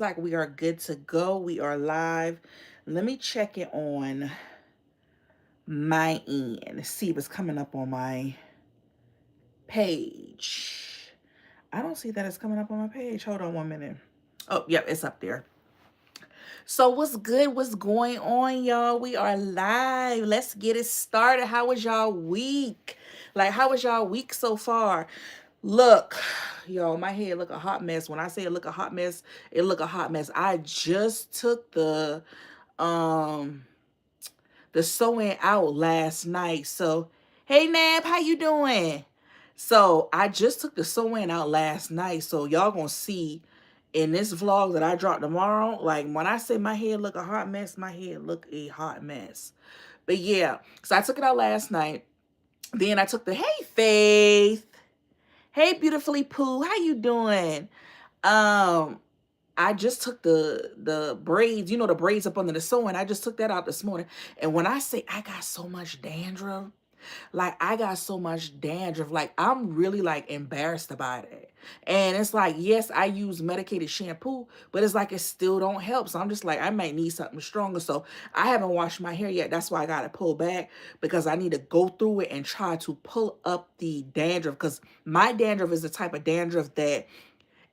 like we are good to go. We are live. Let me check it on my end. See what's coming up on my page. I don't see that it's coming up on my page. Hold on 1 minute. Oh, yep, it's up there. So what's good? What's going on, y'all? We are live. Let's get it started. How was y'all week? Like, how was y'all week so far? Look, yo, my head look a hot mess. When I say it look a hot mess, it look a hot mess. I just took um the sewing out last night. So, hey Nab, how you doing? So I just took the sewing out last night. So y'all gonna see in this vlog that I drop tomorrow. Like when I say my head look a hot mess, my head look a hot mess. But yeah, so I took it out last night. Then I took the hey Faith. Hey beautifully Pooh, how you doing? Um, I just took the braids, the braids up under the sewing. I just took that out this morning. And when I say I got so much dandruff, like I got so much dandruff, like I'm really like embarrassed about it. And it's like, yes, I use medicated shampoo, but it's like it still don't help. So I'm just like, I might need something stronger. So I haven't washed my hair yet. That's why I got to pull back because I need to go through it and try to pull up the dandruff because my dandruff is the type of dandruff that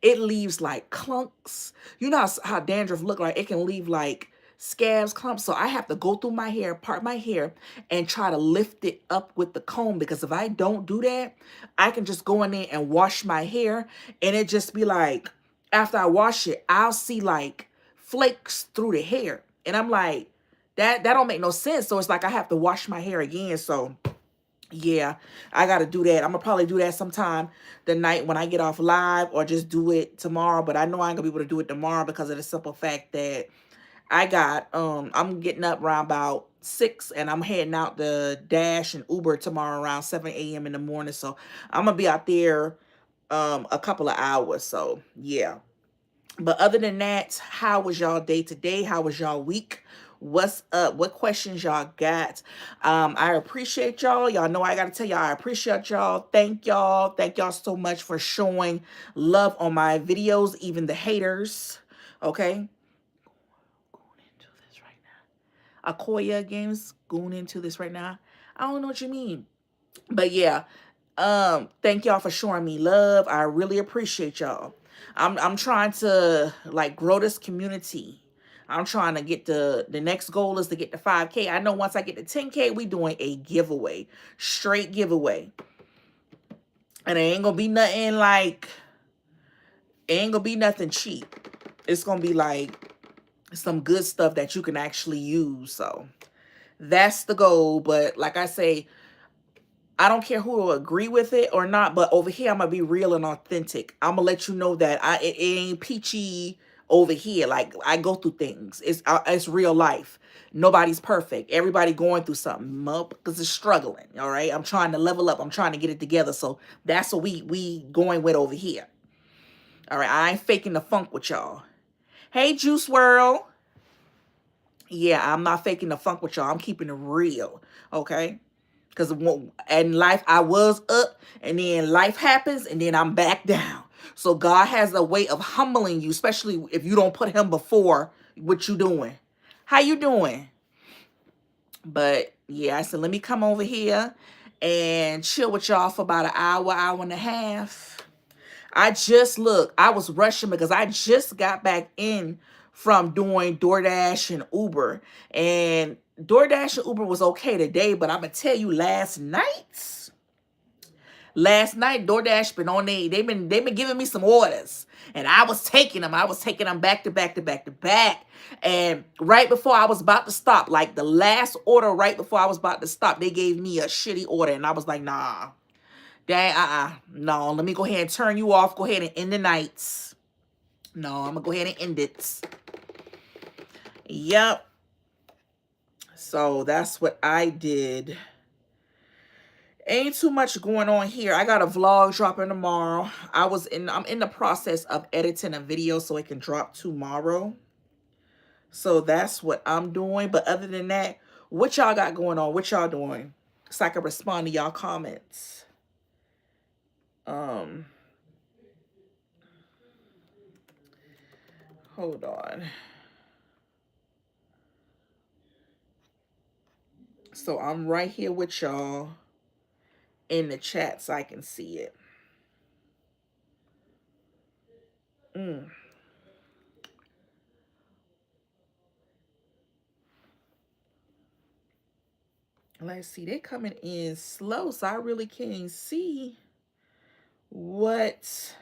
it leaves like clumps. You know how dandruff look like? It can leave like scabs, clumps. So I have to go through my hair, part my hair, and try to lift it up with the comb because if I don't do that, I can just go in there and wash my hair and it just be like, after I wash it, I'll see like flakes through the hair. And I'm like, that don't make no sense. So it's like I have to wash my hair again. So yeah, I got to do that. I'm going to probably do that sometime the night when I get off live or just do it tomorrow. But I know I ain't going to be able to do it tomorrow because of the simple fact that I'm getting up around about 6 and I'm heading out the Dash and Uber tomorrow around 7 a.m. in the morning. So I'm going to be out there a couple of hours. So yeah. But other than that, how was y'all day today? How was y'all week? What's up? What questions y'all got? I appreciate y'all. Y'all know I gotta tell y'all I appreciate y'all. Thank y'all. Thank y'all so much for showing love on my videos, even the haters. Okay. Going into this right now. Akoya Games going into this right now. I don't know what you mean. But yeah, thank y'all for showing me love. I really appreciate y'all. I'm trying to like grow this community. I'm trying to get the next goal is to get to 5K. I know once I get to 10K, we doing a giveaway. Straight giveaway. And it ain't gonna be nothing like it ain't gonna be nothing cheap. It's gonna be like some good stuff that you can actually use. So that's the goal. But like I say, I don't care who will agree with it or not, but over here I'm gonna be real and authentic. I'm gonna let you know that it ain't peachy over here. Like I go through things. It's real life. Nobody's perfect. Everybody going through something. Motherfuckers is struggling. All right. I'm trying to level up. I'm trying to get it together. So that's what we going with over here. All right. I ain't faking the funk with y'all. Hey, Juice World. Yeah, I'm not faking the funk with y'all. I'm keeping it real. Okay. Because in life, I was up and then life happens and then I'm back down. So God has a way of humbling you, especially if you don't put him before what you doing. How you doing? But yeah, I said, let me come over here and chill with y'all for about an hour, hour and a half. I was rushing because I just got back in from doing DoorDash and Uber. And DoorDash and Uber was okay today, but I'm going to tell you last night DoorDash been on they've been giving me some orders. And I was taking them. I was taking them back to back to back to back. And right before I was about to stop, like the last order right before I was about to stop, they gave me a shitty order. And I was like, nah. Dang, no, let me go ahead and turn you off. Go ahead and end the nights. No, I'm going to go ahead and end it. Yep. So that's what I did. Ain't too much going on here. I got a vlog dropping tomorrow. I'm in the process of editing a video so it can drop tomorrow. So that's what I'm doing. But other than that, what y'all got going on? What y'all doing? So I can respond to y'all comments. Hold on. So I'm right here with y'all in the chat so I can see it. Mm. Let's see. They're coming in slow, so I really can't see what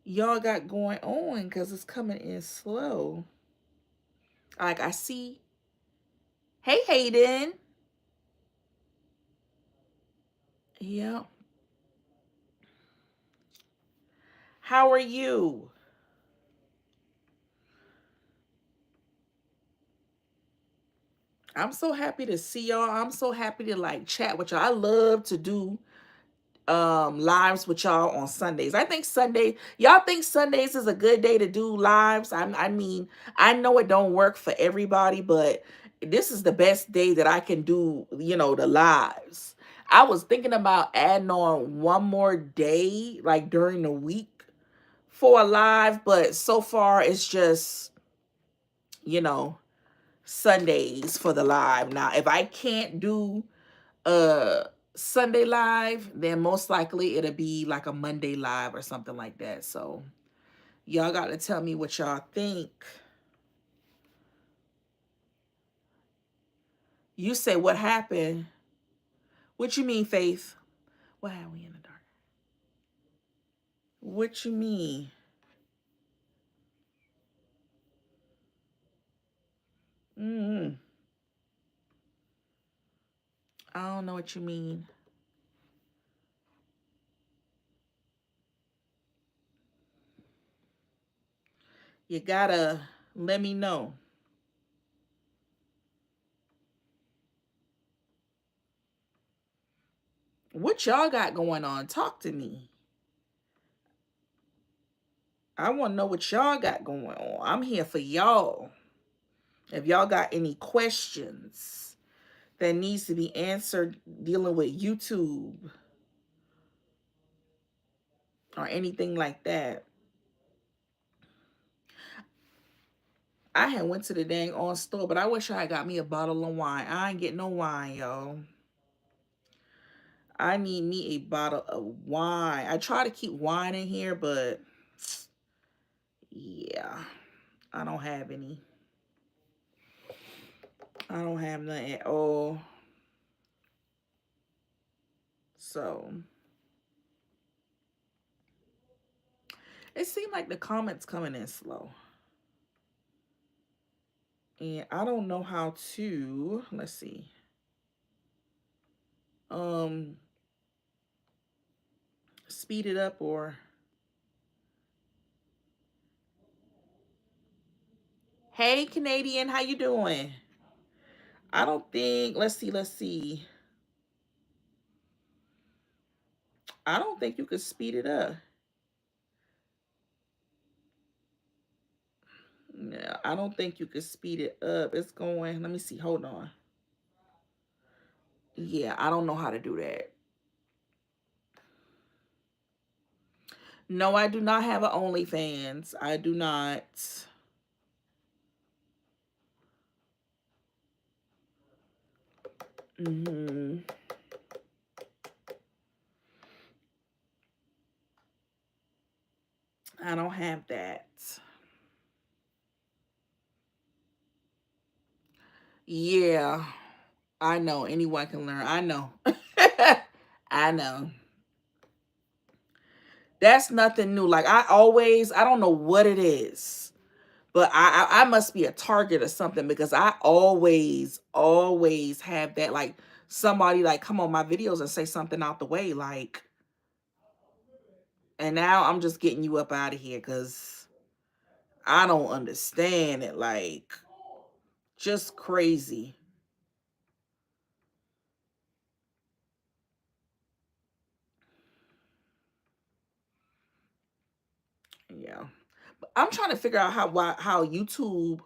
y'all got going on because it's coming in slow. Like I see. Hey, Hayden. Yeah. How are you? I'm so happy to see y'all. I'm so happy to like chat with y'all. I love to do lives with y'all on Sundays. I think y'all think Sundays is a good day to do lives. I mean, I know it don't work for everybody, but this is the best day that I can do, the lives. I was thinking about adding on one more day like during the week for a live, but so far it's just, you know, Sundays for the live. Now, if I can't do Sunday live, then most likely it'll be like a Monday live or something like that. So y'all got to tell me what y'all think. You say what happened? What you mean, Faith? Why are we in the dark? What you mean? Mm-hmm. I don't know what you mean. You gotta let me know. What y'all got going on? Talk to me. I want to know what y'all got going on. I'm here for y'all. If y'all got any questions that needs to be answered dealing with YouTube or anything like that. I had went to the dang on store, but I wish I had got me a bottle of wine. I ain't get no wine, y'all. I need me a bottle of wine. I try to keep wine in here, but yeah, I don't have any. I don't have none at all. So it seemed like the comments coming in slow. And I don't know how to, let's see. Um Speed it up or hey Canadian, how you doing? I don't think, let's see. I don't think you could speed it up. Yeah, I don't think you could speed it up. It's going, let me see, hold on. Yeah, I don't know how to do that. No, I do not have an OnlyFans. I do not. Hmm. I don't have that. Yeah, I know. Anyone can learn. I know. I know. That's nothing new. Like I don't know what it is, but I must be a target or something because I always have that like somebody like come on my videos and say something out the way like, and now I'm just getting you up out of here because I don't understand it. Like just crazy. Yeah. I'm trying to figure out how YouTube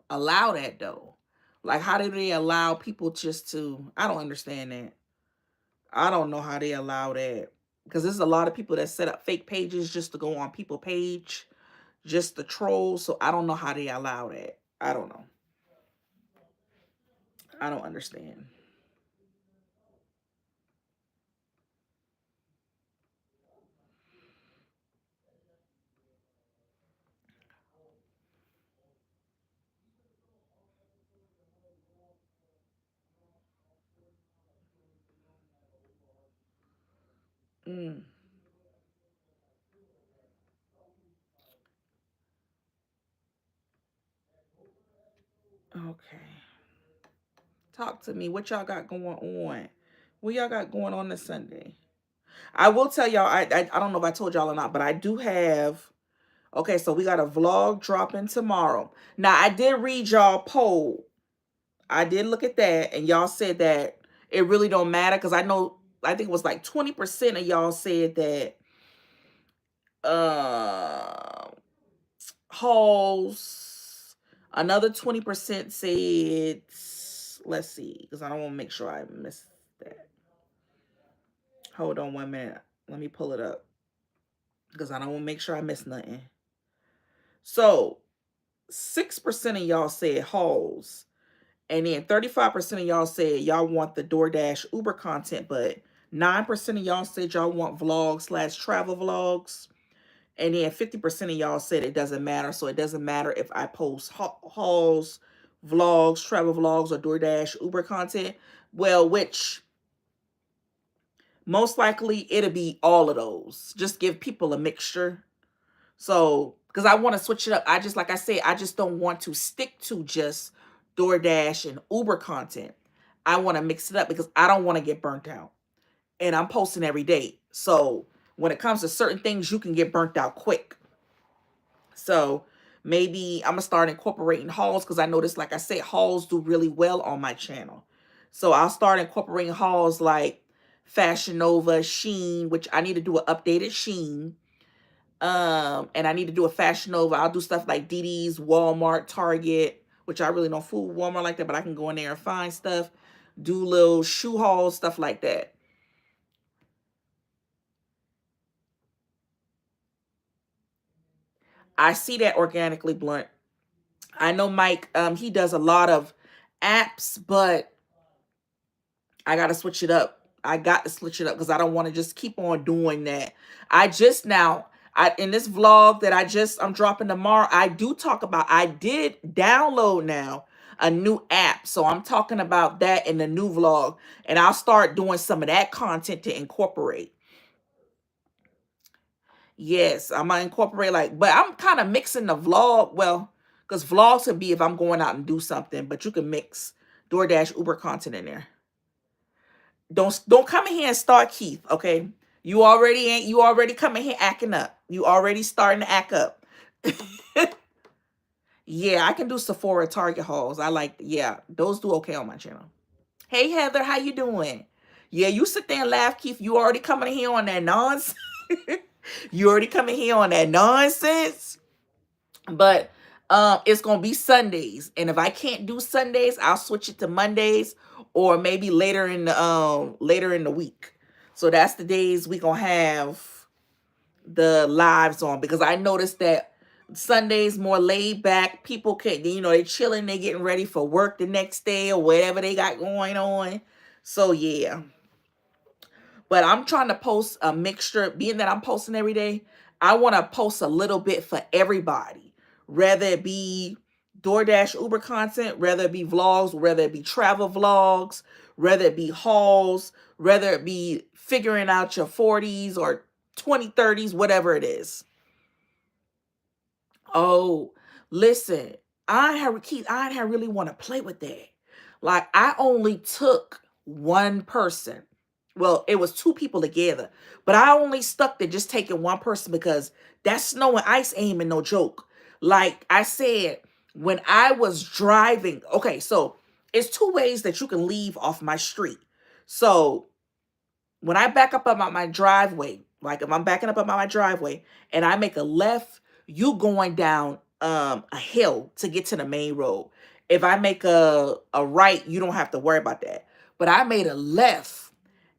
allow that though. Like how do they allow people just to I don't understand that. I don't know how they allow that. Because there's a lot of people that set up fake pages just to go on people page just the trolls. So I don't know how they allow that. I don't know. I don't understand. Mm, okay. Talk to me. What y'all got going on? What y'all got going on this Sunday? I will tell y'all, I don't know if I told y'all or not, but I do have, okay, so we got a vlog dropping tomorrow. Now, I did read y'all poll. I did look at that, and y'all said that it really don't matter, because I know, I think it was like 20% of y'all said that uh hauls. Another 20% said, let's see, because I don't want to make sure I miss that. Hold on 1 minute. Let me pull it up, because I don't want to make sure I miss nothing. So 6% of y'all said hauls. And then 35% of y'all said y'all want the DoorDash Uber content, but 9% of y'all said y'all want vlogs slash travel vlogs. And then 50% of y'all said it doesn't matter. So it doesn't matter if I post hauls, vlogs, travel vlogs, or DoorDash Uber content. Well, which most likely it'll be all of those. Just give people a mixture. So, because I want to switch it up. I just, like I said, I just don't want to stick to just DoorDash and Uber content. I want to mix it up because I don't want to get burnt out. And I'm posting every day. So, when it comes to certain things, you can get burnt out quick. So, maybe I'm going to start incorporating hauls, because I noticed, like I said, hauls do really well on my channel. So, I'll start incorporating hauls like Fashion Nova, Shein, which I need to do an updated Shein. And I need to do a Fashion Nova. I'll do stuff like DD's, Walmart, Target, which I really don't fool Walmart like that, but I can go in there and find stuff, do little shoe hauls, stuff like that. I see that organically blunt. I know Mike, he does a lot of apps, but I gotta switch it up. I got to switch it up because I don't want to just keep on doing that. I just now, I in this vlog that I'm dropping tomorrow, I do talk about, I did download now a new app. So I'm talking about that in the new vlog. And I'll start doing some of that content to incorporate. Yes, I'm gonna incorporate, like, but I'm kind of mixing the vlog. Well, because vlogs can be if I'm going out and do something, but you can mix DoorDash Uber content in there. Don't come in here and start, Keith, okay? You already coming here acting up. You already starting to act up. Yeah, I can do Sephora Target hauls. I like, yeah, those do okay on my channel. Hey Heather, how you doing? Yeah, you sit there and laugh, Keith. You already coming in here on that nonsense. You already coming here on that nonsense. But it's gonna be Sundays. And if I can't do Sundays, I'll switch it to Mondays, or maybe later in the week. So that's the days we gonna have the lives on, because I noticed that Sundays more laid back. People can, they chilling, they getting ready for work the next day or whatever they got going on. So yeah. But I'm trying to post a mixture, being that I'm posting every day. I want to post a little bit for everybody, whether it be DoorDash Uber content, whether it be vlogs, whether it be travel vlogs, whether it be hauls, whether it be figuring out your 40s or 2030s, whatever it is. Oh, listen, I had really want to play with that. Like, I only took one person. Well, it was two people together, but I only stuck to just taking one person, because that snow and ice ain't even no joke. Like I said, when I was driving, okay, so it's two ways that you can leave off my street. So when I back up about my driveway, like if I'm backing up about my driveway and I make a left, you going down a hill to get to the main road. If I make a right, you don't have to worry about that. But I made a left,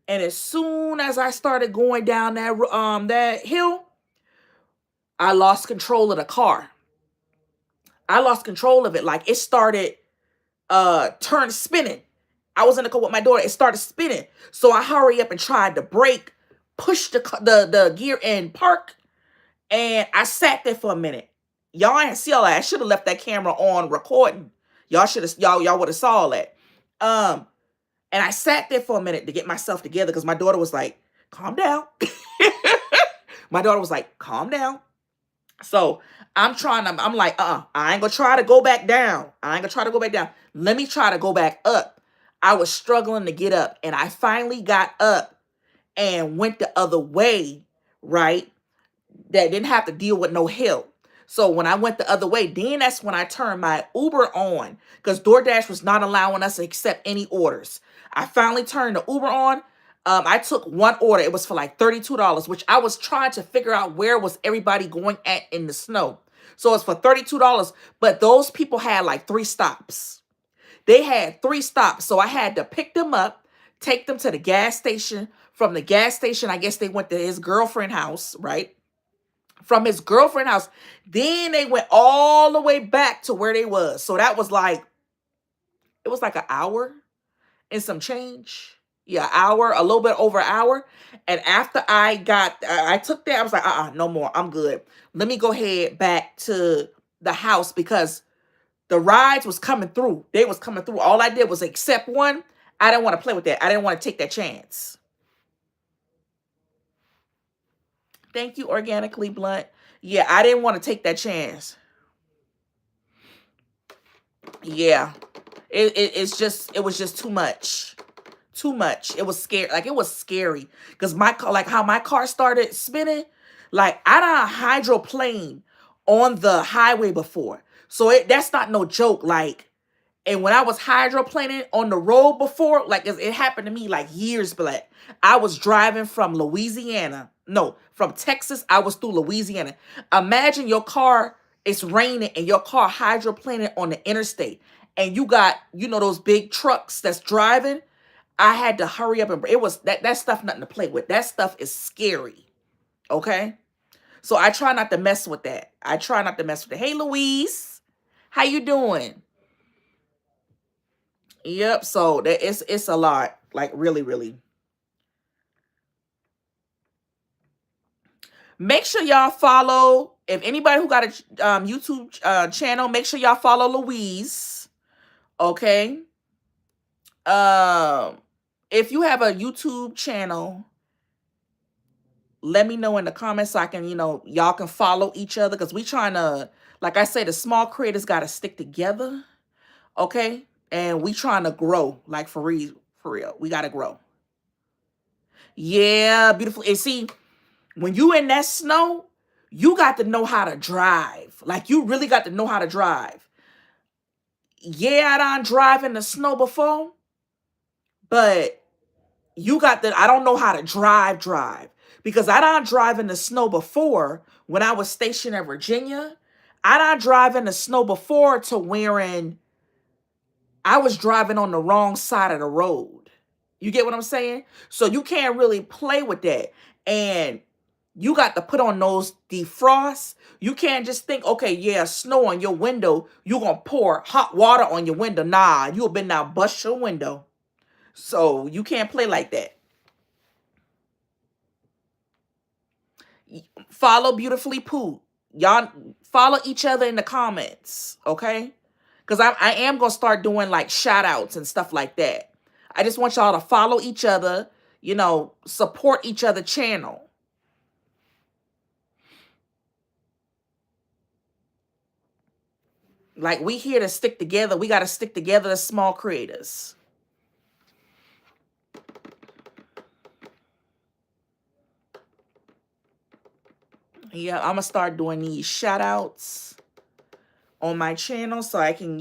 and as soon as I started going down that hill, I lost control of the car. I lost control of it. Like it started turn spinning. I was in the car with my daughter. It started spinning. So I hurry up and tried to brake, push the gear in park, and I sat there for a minute. Y'all ain't see all that. I should have left that camera on recording. Y'all should have y'all would have saw that. Um, and I sat there for a minute to get myself together because my daughter was like, calm down. My daughter was like, calm down. So I'm like, I ain't gonna try to go back down. I ain't gonna try to go back down. Let me try to go back up. I was struggling to get up, and I finally got up and went the other way, right? That didn't have to deal with no hill. So when I went the other way, then that's when I turned my Uber on because DoorDash was not allowing us to accept any orders. I finally turned the Uber on. I took one order. It was for like $32, which I was trying to figure out where was everybody going at in the snow. So it's for $32, but those people had like 3 stops. They had 3 stops. So I had to pick them up, take them to the gas station. From the gas station, I guess they went to his girlfriend's house, right? From his girlfriend's house. Then they went all the way back to where they was. So that was like, it was like an hour and some change. Yeah, hour, a little bit over an hour. And after I took that, I was like, no more. I'm good. Let me go ahead back to the house because the rides was coming through. They was coming through. All I did was accept one. I didn't want to play with that. I didn't want to take that chance. Thank you, Organically Blunt. Yeah, I didn't want to take that chance. Yeah. It was just too much. Too much. It was scary. Like it was scary. Because my car, like how my car started spinning, like I done hydroplane on the highway before. So that's not no joke. Like, and when I was hydroplaning on the road before, like it happened to me like years back. I was driving from Louisiana. No, from Texas. I was through Louisiana. Imagine your car, it's raining and your car hydroplaning on the interstate. And you got, those big trucks that's driving. I had to hurry up and it was that stuff nothing to play with. That stuff is scary. Okay? So I try not to mess with that. I try not to mess with it. Hey Louise, how you doing? Yep, so that it's a lot. Like really, really. Make sure y'all follow. If anybody who got a YouTube channel, make sure y'all follow Louise. Okay? If you have a YouTube channel, let me know in the comments so I can, y'all can follow each other because we trying to, like I say, the small creators got to stick together, okay? And we trying to grow, like for real, we got to grow. Yeah, beautiful. And see, when you in that snow, you got to know how to drive. Like you really got to know how to drive. Yeah, I done drive in the snow before, but I don't know how to drive because I done drive in the snow before when I was stationed in Virginia. I done drive in the snow before to wherein I was driving on the wrong side of the road. You get what I'm saying? So you can't really play with that. And you got to put on those defrosts. You can't just think, okay, yeah, snow on your window. You're going to pour hot water on your window. Nah, you'll been now bust your window. So you can't play like that. Follow Beautifully Pooh. Y'all follow each other in the comments, okay? Because I am going to start doing like shout outs and stuff like that. I just want y'all to follow each other, support each other channel. Like we here to stick together. We got to stick together as small creators. Yeah, I'm going to start doing these shout outs on my channel so I can,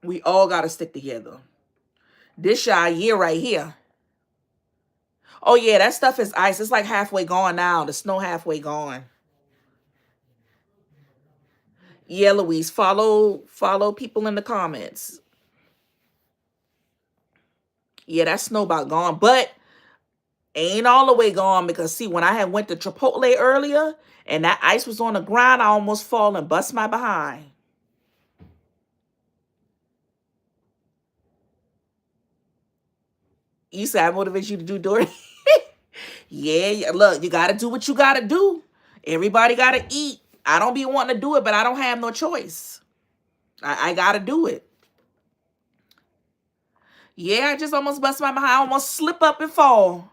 we all got to stick together. This y'all year right here. Oh, yeah, that stuff is ice. It's like halfway gone now. The snow halfway gone. Yeah, Louise, follow people in the comments. Yeah, that snow about gone. But Ain't all the way gone because see, when I had went to Chipotle earlier and that ice was on the ground, I almost fall and bust my behind. You said I motivate you to do door. Yeah, look, you gotta do what you gotta do. Everybody gotta eat. I don't be wanting to do it, but I don't have no choice. I gotta do it. Yeah, I just almost bust my behind. I almost slip up and fall.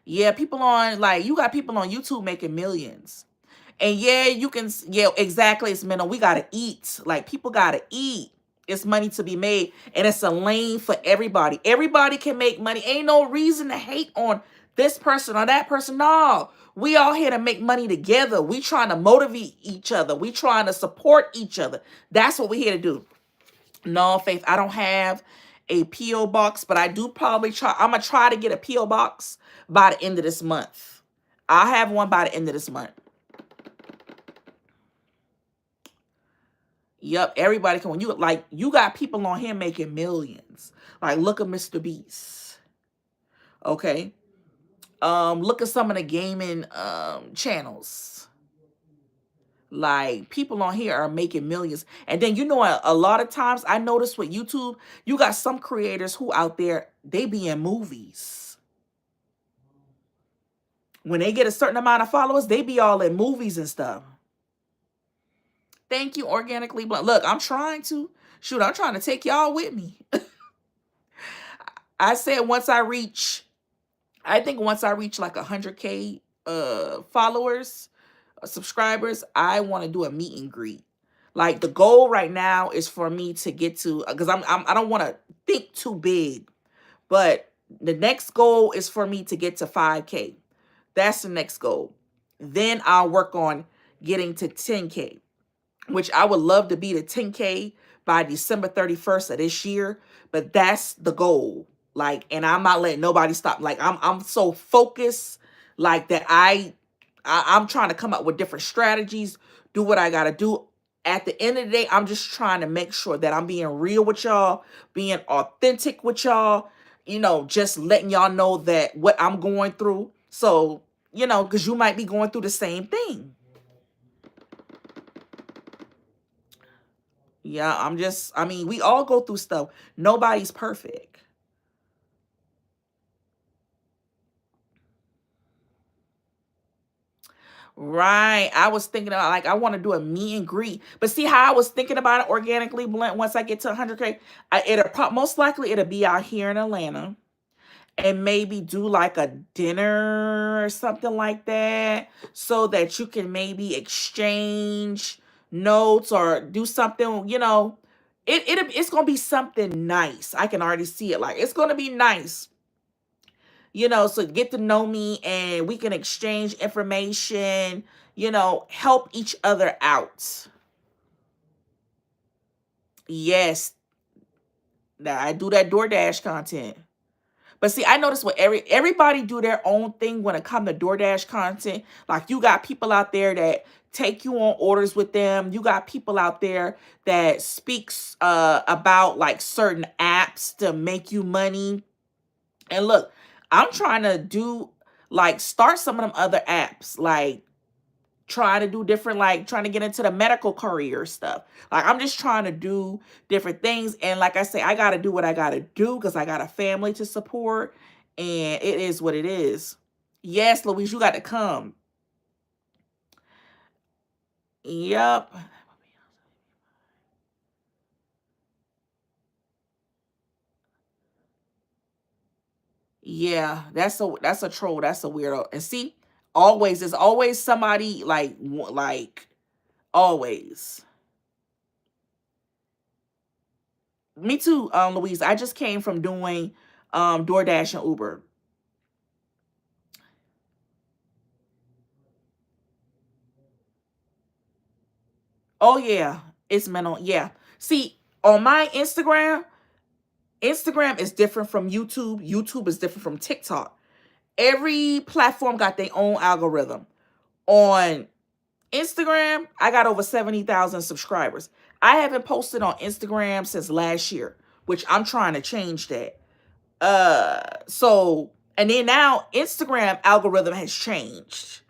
Yeah, people on like you got people on YouTube making millions. And yeah, you can yeah, exactly. It's mental. We gotta eat. Like people gotta eat. It's money to be made. And it's a lane for everybody. Everybody can make money. Ain't no reason to hate on this person or that person. No. We all here to make money together. We trying to motivate each other. We trying to support each other. That's what we here to do. No, Faith, I don't have a P.O. box, but I do probably try. I'm going to try to get a P.O. box by the end of this month. I'll have one by the end of this month. Yep, everybody can. When you like, you got people on here making millions. Like, look at Mr. Beast. Okay, look at some of the gaming channels. Like, people on here are making millions. And then you know, a lot of times I notice with YouTube, you got some creators who out there they be in movies. When they get a certain amount of followers, they be all in movies and stuff. Thank you, Organically Blunt. Look, I'm trying to. Shoot, I'm trying to take y'all with me. I said once I reach, I think once I reach like 100K followers, subscribers, I want to do a meet and greet. Like the goal right now is for me to get to, because I don't want to think too big, but the next goal is for me to get to 5K. That's the next goal. Then I'll work on getting to 10K, which I would love to be to 10K by December 31st of this year. But that's the goal. Like, and I'm not letting nobody stop. Like, I'm so focused, like that I'm trying to come up with different strategies, do what I gotta do. At the end of the day, I'm just trying to make sure that I'm being real with y'all, being authentic with y'all, just letting y'all know that what I'm going through. So, because you might be going through the same thing. Yeah, I mean, we all go through stuff. Nobody's perfect. Right. I was thinking about like I want to do a meet and greet. But see how I was thinking about it Organically Blunt once I get to 100K, most likely it'll be out here in Atlanta and maybe do like a dinner or something like that so that you can maybe exchange notes or do something, it's going to be something nice. I can already see it. Like it's going to be nice, so get to know me and we can exchange information, help each other out. Yes, now I do that DoorDash content. But see, I notice what everybody do their own thing when it comes to DoorDash content. Like you got people out there that take you on orders with them. You got people out there that speaks about like certain apps to make you money. And look, I'm trying to do like start some of them other apps, like trying to do different, like trying to get into the medical career stuff. Like I'm just trying to do different things. And like I say, I got to do what I got to do because I got a family to support. And it is what it is. Yes, Louise, you got to come. Yep. Yeah, that's a troll. That's a weirdo. And see, always there's always somebody like always. Me too, Louise. I just came from doing DoorDash and Uber. Oh yeah, it's mental. Yeah. See, on my Instagram is different from YouTube. YouTube is different from TikTok. Every platform got their own algorithm. On Instagram, I got over 70,000 subscribers. I haven't posted on Instagram since last year, which I'm trying to change that. So and then now Instagram algorithm has changed.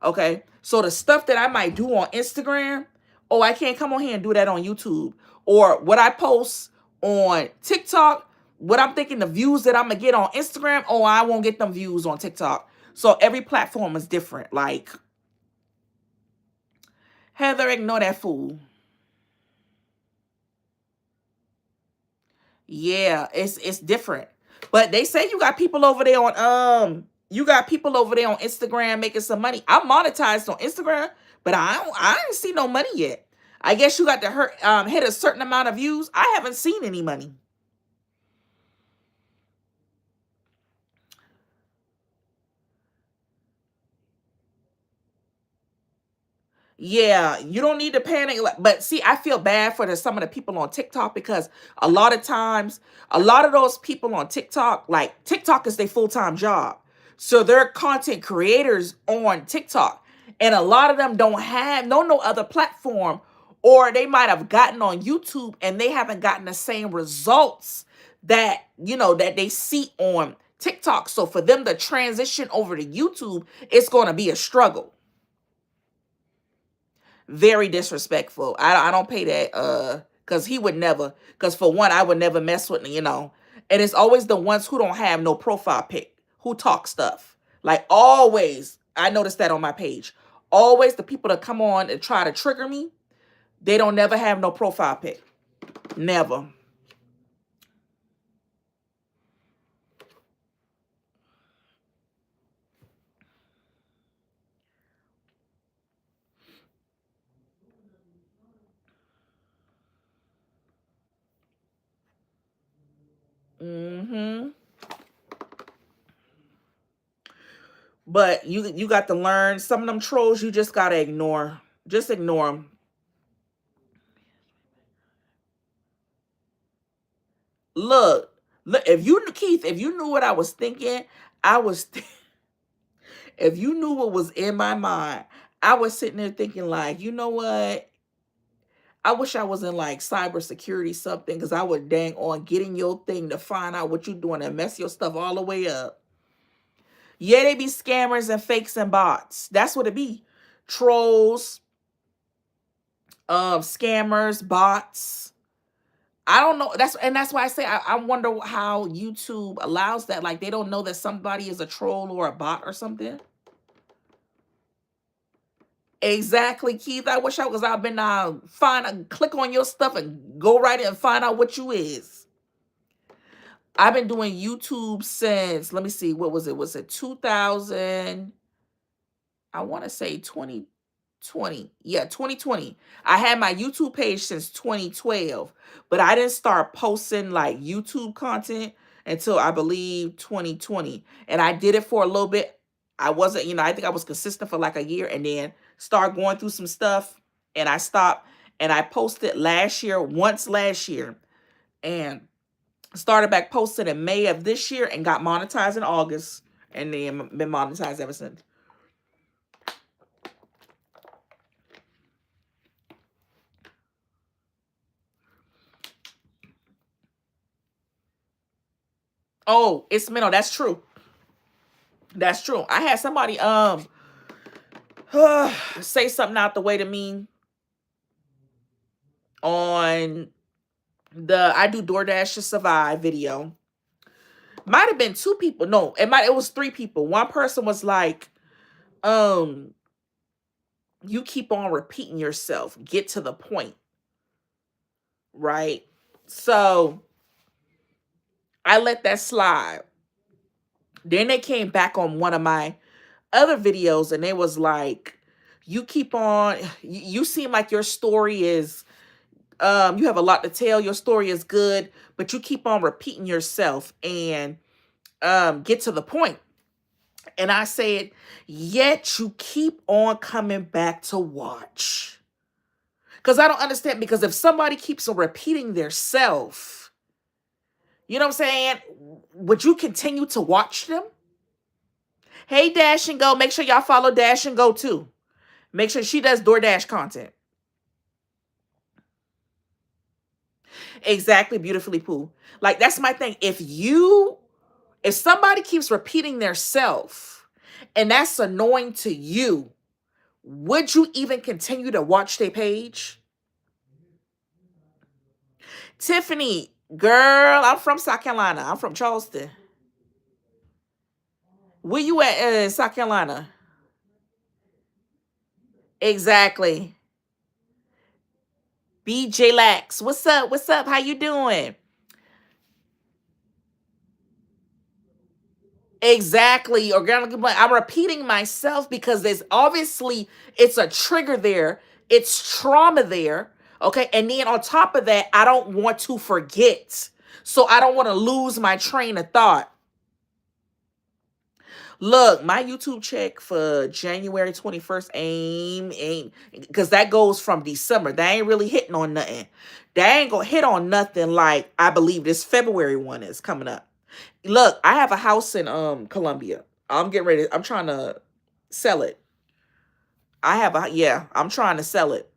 Okay. So the stuff that I might do on Instagram, oh, I can't come on here and do that on YouTube. Or what I post on TikTok, what I'm thinking the views that I'm gonna get on Instagram, oh, I won't get them views on TikTok. So every platform is different. Like, Heather, ignore that fool. Yeah, it's different. But they say you got people over there on Instagram making some money. I'm monetized on Instagram, but I didn't see no money yet. I guess you got to hit a certain amount of views. I haven't seen any money. Yeah, you don't need to panic. But see, I feel bad for some of the people on TikTok because a lot of times, a lot of those people on TikTok, like TikTok is their full-time job. So they're content creators on TikTok. And a lot of them don't have no other platform, or they might have gotten on YouTube and they haven't gotten the same results that, that they see on TikTok. So for them to transition over to YouTube, it's going to be a struggle. Very disrespectful. I don't pay that because he would never, because for one, I would never mess with. And it's always the ones who don't have no profile pic who talk stuff. Like always, I noticed that on my page. Always the people that come on and try to trigger me, they don't never have no profile pic. Never. Mm-hmm. But you got to learn some of them trolls. You just gotta ignore. Just ignore them. Look, look. If you, Keith, if you knew what I was thinking, I was. If you knew what was in my mind, I was sitting there thinking, like, you know what? I wish I was in like cybersecurity something, because I would dang on getting your thing to find out what you're doing and mess your stuff all the way up. Yeah, they be scammers and fakes and bots. That's what it be. Trolls, scammers, bots. I don't know. That's why I say I wonder how YouTube allows that. Like they don't know that somebody is a troll or a bot or something. Exactly, Keith. I wish I was. I've been click on your stuff and go right in and find out what you is. I've been doing YouTube since, let me see, what was it? Was it 2000? I want to say 2020. Yeah, 2020. I had my YouTube page since 2012, but I didn't start posting like YouTube content until I believe 2020. And I did it for a little bit. I wasn't, I think I was consistent for like a year and then start going through some stuff and I stopped, and I posted once last year, and started back posting in May of this year and got monetized in August, and then been monetized ever since. Oh, it's mental. That's true. That's true. I had somebody say something out the way to me on the I do DoorDash to survive video. Might have been two people. No, it was three people. One person was like, um, you keep on repeating yourself. Get to the point. Right? So I let that slide. Then they came back on one of my other videos and they was like, you keep on, you seem like your story is, you have a lot to tell. Your story is good, but you keep on repeating yourself, and get to the point. And I said, yet you keep on coming back to watch. Because I don't understand, because if somebody keeps on repeating their self, you know what I'm saying? Would you continue to watch them? Hey, Dash and Go. Make sure y'all follow Dash and Go too. Make sure she does DoorDash content. Exactly, beautifully Pooh. Like, that's my thing. If you If somebody keeps repeating their self and that's annoying to you, would you even continue to watch their page? Tiffany, girl, I'm from South Carolina. I'm from Charleston. Where you at in South Carolina? Exactly. BJ Lax. What's up? What's up? How you doing? Exactly. Organic. I'm repeating myself because there's obviously it's a trigger there. It's trauma there. Okay. And then on top of that, I don't want to forget. So I don't want to lose my train of thought. Look, my YouTube check for January 21st ain't because that goes from December. That ain't really hitting on nothing. That ain't gonna hit on nothing like I believe this February one is coming up. Look, I have a house in Columbia. I'm getting ready. I'm trying to sell it. I'm trying to sell it.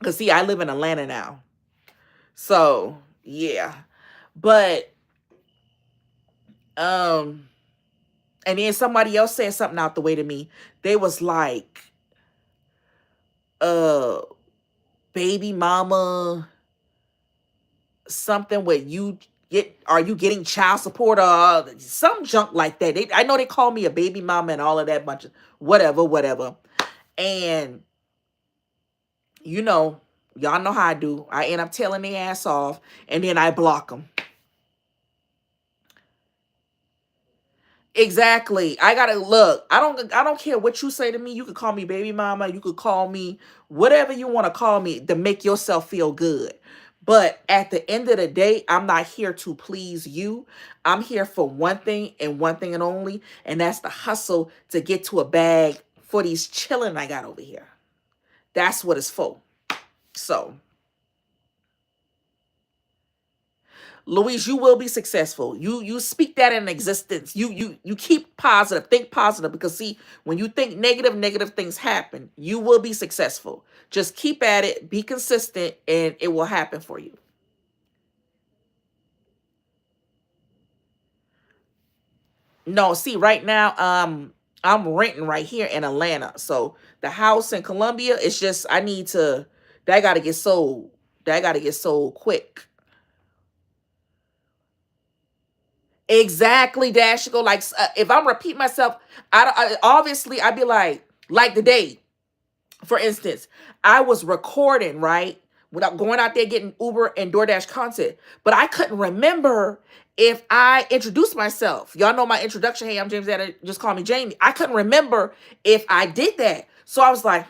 Cause see, I live in Atlanta now. So yeah. But um and then somebody else said something out the way to me. They was like, uh baby mama, something where you get are you getting child support or some junk like that. I know they call me a baby mama and all of that bunch of whatever. And you know, y'all know how I do. I end up telling their ass off and then I block them. Exactly. I gotta look. I don't care what you say to me. You could call me baby mama. You could call me whatever you want to call me to make yourself feel good. But at the end of the day, I'm not here to please you. I'm here for one thing and one thing and only, and that's the hustle to get to a bag for these children I got over here. That's what it's for. So Louise, you will be successful. You speak that in existence. You keep positive, think positive because see, when you think negative, negative things happen. You will be successful. Just keep at it, be consistent, and it will happen for you. No, see, right now, I'm renting right here in Atlanta. So the house in Columbia, it's just I need to that gotta get sold. That gotta get sold quick. Exactly, Dash. Go like if I'm repeat myself, obviously I'd be like today, for instance, I was recording right without going out there getting Uber and DoorDash content, but I couldn't remember if I introduced myself. Y'all know my introduction. Hey, I'm James. Adder, just call me Jamie. I couldn't remember if I did that, so I was like,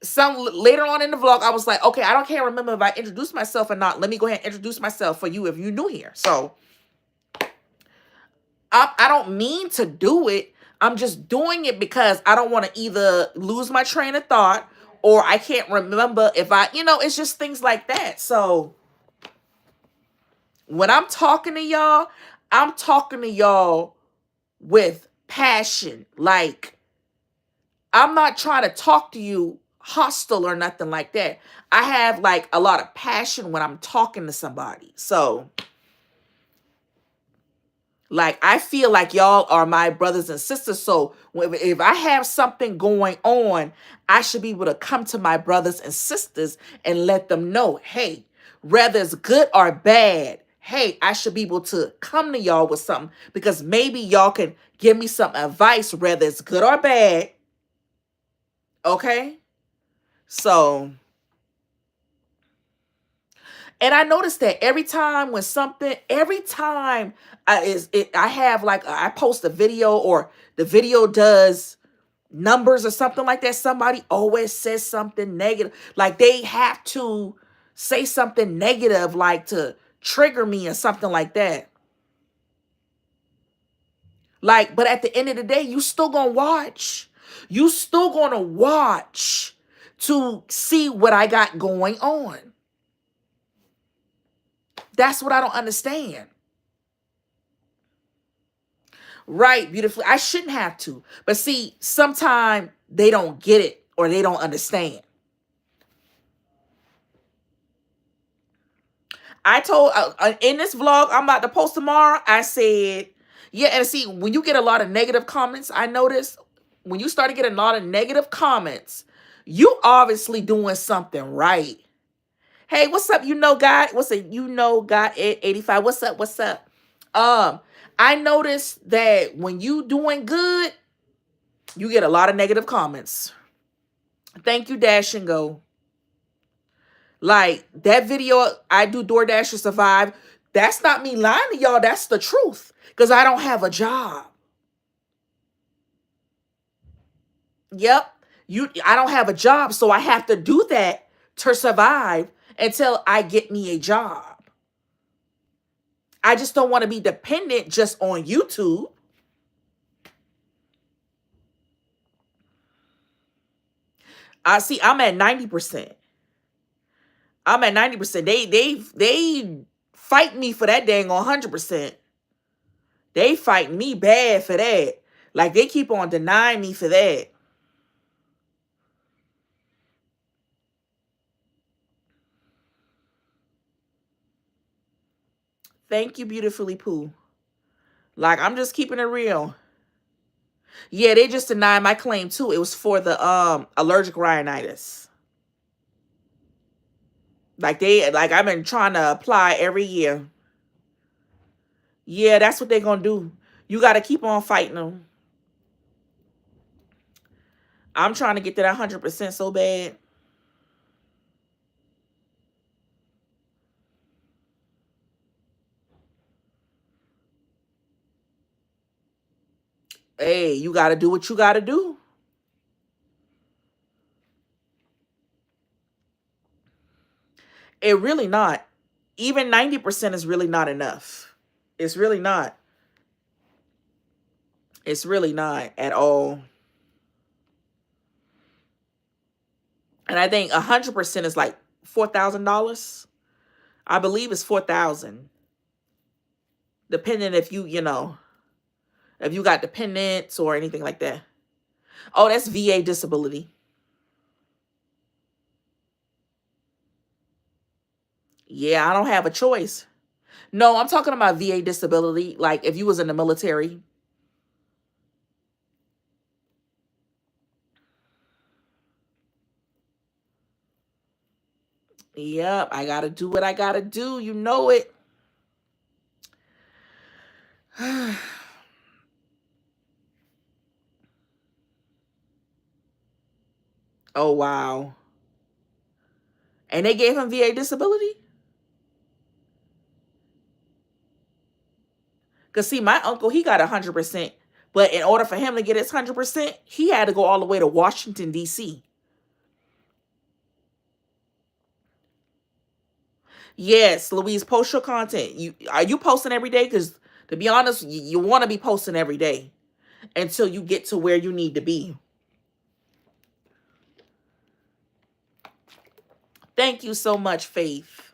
Some later on in the vlog, I was like, okay, can't remember if I introduced myself or not. Let me go ahead and introduce myself for you if you're new here. So I don't mean to do it. I'm just doing it because I don't want to either lose my train of thought or I can't remember if it's just things like that. So when I'm talking to y'all with passion. Like, I'm not trying to talk to you hostile or nothing like that. I have like a lot of passion when I'm talking to somebody. So like, I feel like y'all are my brothers and sisters. So if I have something going on, I should be able to come to my brothers and sisters and let them know, hey, whether it's good or bad, hey, I should be able to come to y'all with something because maybe y'all can give me some advice, whether it's good or bad. Okay. So, and I noticed that every time I have like I post a video or the video does numbers or something like that, somebody always says something negative. Like they have to say something negative, like to trigger me or something like that. Like, but at the end of the day, you still gonna watch. You still gonna watch to see what I got going on. That's what I don't understand. Right, beautifully. I shouldn't have to. But see, sometimes they don't get it or they don't understand. I told in this vlog I'm about to post tomorrow, I said, yeah, and see, when you get a lot of negative comments, I noticed when you start to get a lot of negative comments, you obviously doing something right. Hey, what's up? You know, guy. What's it? You know, guy 85. What's up? What's up? I noticed that when you doing good, you get a lot of negative comments. Thank you, Dash and Go. Like that video, I do DoorDash to survive. That's not me lying to y'all. That's the truth. Because I don't have a job. Yep. I don't have a job, so I have to do that to survive until I get me a job. I just don't want to be dependent just on YouTube. I see I'm at 90%. I'm at 90%. They fight me for that dang on 100%. They fight me bad for that. Like they keep on denying me for that. Thank you, beautifully Pooh. Like I'm just keeping it real. Yeah, they just denied my claim too. It was for the allergic rhinitis. Like I've been trying to apply every year. Yeah, that's what they're gonna do. You gotta keep on fighting them. I'm trying to get to that 100% so bad. Hey, you gotta do what you gotta do. It really not. Even 90% is really not enough. It's really not. It's really not at all. And I think 100% is like $4,000. I believe it's 4,000. Depending if if you got dependents or anything like that. Oh, that's VA disability. Yeah, I don't have a choice. No, I'm talking about VA disability. Like if you was in the military. Yep, I gotta do what I gotta do. You know it. Oh, wow. And they gave him VA disability? Because, see, my uncle, he got 100%. But in order for him to get his 100%, he had to go all the way to Washington, D.C. Yes, Louise, post your content. Are you posting every day? Because, to be honest, you want to be posting every day until you get to where you need to be. Thank you so much, Faith.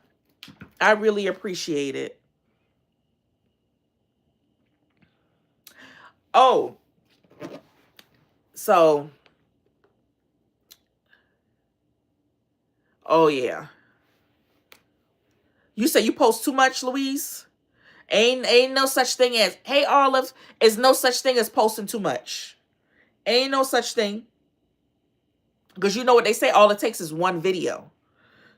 I really appreciate it. Oh, so, oh, yeah. You say you post too much, Louise? Ain't no such thing as, hey, Olive, is no such thing as posting too much. Ain't no such thing. Because you know what they say, all it takes is one video.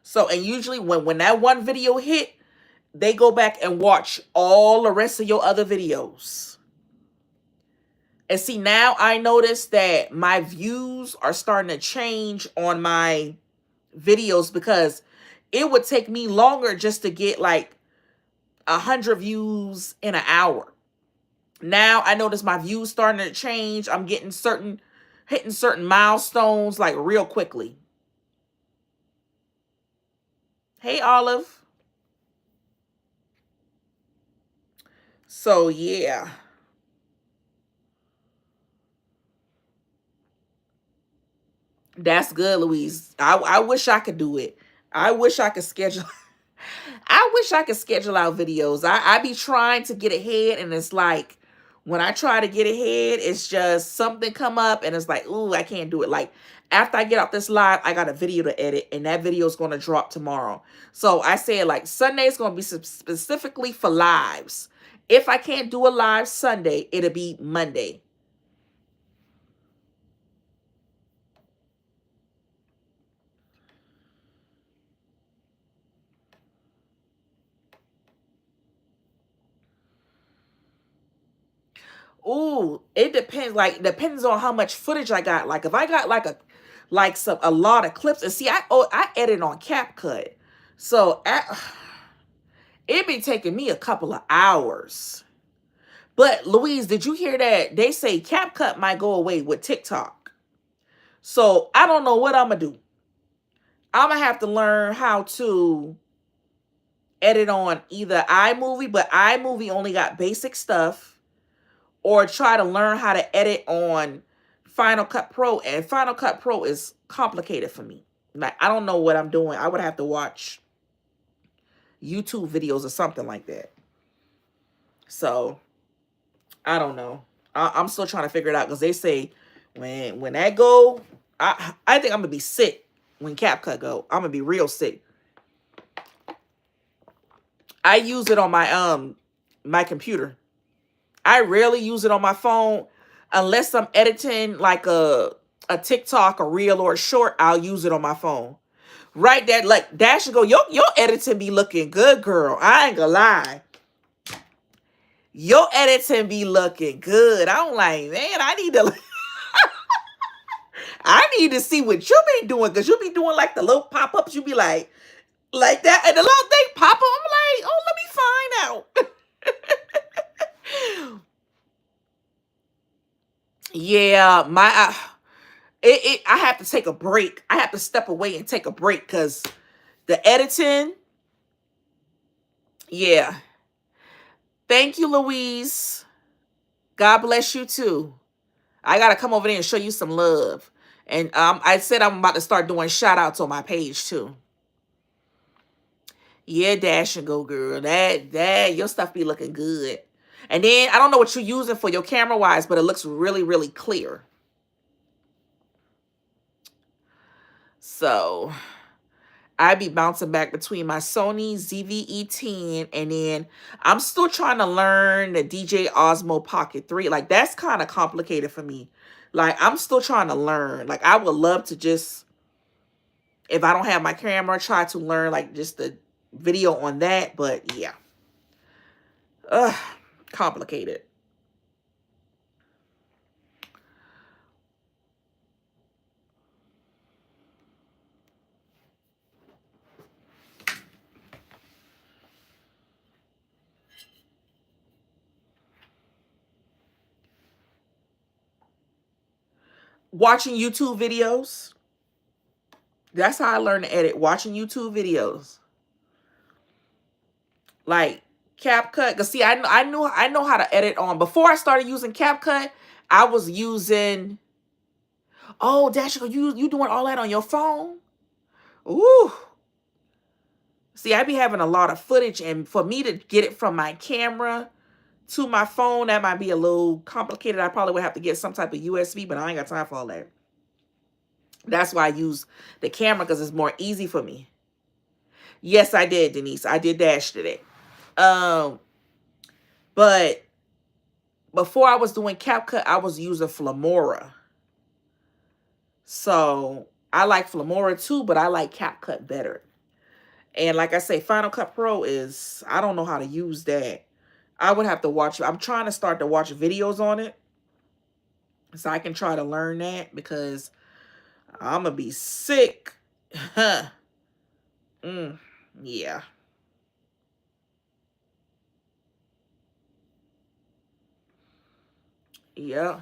So, and usually when that one video hit, they go back and watch all the rest of your other videos. And see, now I notice that my views are starting to change on my videos because it would take me longer just to get like 100 views in an hour. Now I notice my views starting to change. I'm getting hitting certain milestones like real quickly. Hey, Olive. So, yeah. That's good, Louise. I wish I could do it. I wish I could schedule. I wish I could schedule out videos. I be trying to get ahead, and it's like when I try to get ahead, it's just something come up, and it's like, ooh, I can't do it. Like After I get out this live, I got a video to edit, and that video is going to drop tomorrow. So I said, like, Sunday is going to be specifically for lives. If I can't do a live Sunday, it'll be Monday. Ooh, it depends. Like, depends on how much footage I got. Like, if I got a lot of clips, and see, I edit on CapCut, so it be taking me a couple of hours. But Louise, did you hear that? They say CapCut might go away with TikTok. So I don't know what I'm gonna do. I'm gonna have to learn how to edit on either iMovie, but iMovie only got basic stuff, or try to learn how to edit on Final Cut Pro, and Final Cut Pro is complicated for me. Like, I don't know what I'm doing. I would have to watch YouTube videos or something like that. So I don't know. I'm still trying to figure it out, because they say when that go, I think I'm gonna be sick when CapCut go. I'm gonna be real sick. I use it on my computer. I rarely use it on my phone unless I'm editing like a TikTok, a reel, or a short. I'll use it on my phone. Right, that like Dash and go, your editing be looking good, girl. I ain't gonna lie. Your editing be looking good. I'm like, man, I need to see what you be doing, because you be doing like the little pop-ups. You be like that, and the little thing pop up. I'm like, oh, let me find out. Yeah, I have to take a break. I have to step away and take a break, because the editing. Yeah. Thank you, Louise. God bless you too. I gotta come over there and show you some love. And I said I'm about to start doing shout outs on my page too. Yeah, Dash and go, girl. That your stuff be looking good. And then I don't know what you're using for your camera wise, but it looks really, really clear. So I be bouncing back between my Sony ZV-E10, and then I'm still trying to learn the DJ Osmo Pocket 3. Like, that's kind of complicated for me. Like, I'm still trying to learn. Like, I would love to just, if I don't have my camera, try to learn like just the video on that. But yeah. Complicated. Watching YouTube videos. That's how I learned to edit. Watching YouTube videos. Like CapCut. Because see, I know how to edit on. Before I started using CapCut, I was using. Oh, Dash, you doing all that on your phone? Ooh. See, I be having a lot of footage, and for me to get it from my camera to my phone, that might be a little complicated. I probably would have to get some type of USB, but I ain't got time for all that. That's why I use the camera, because it's more easy for me. Yes, I did, Denise. I did Dash today. But before I was doing CapCut, I was using Filmora. So I like Filmora too, but I like CapCut better. And like I say, Final Cut Pro is, I don't know how to use that. I would have to watch. I'm trying to start to watch videos on it, so I can try to learn that, because I'm going to be sick. Yeah. Yeah.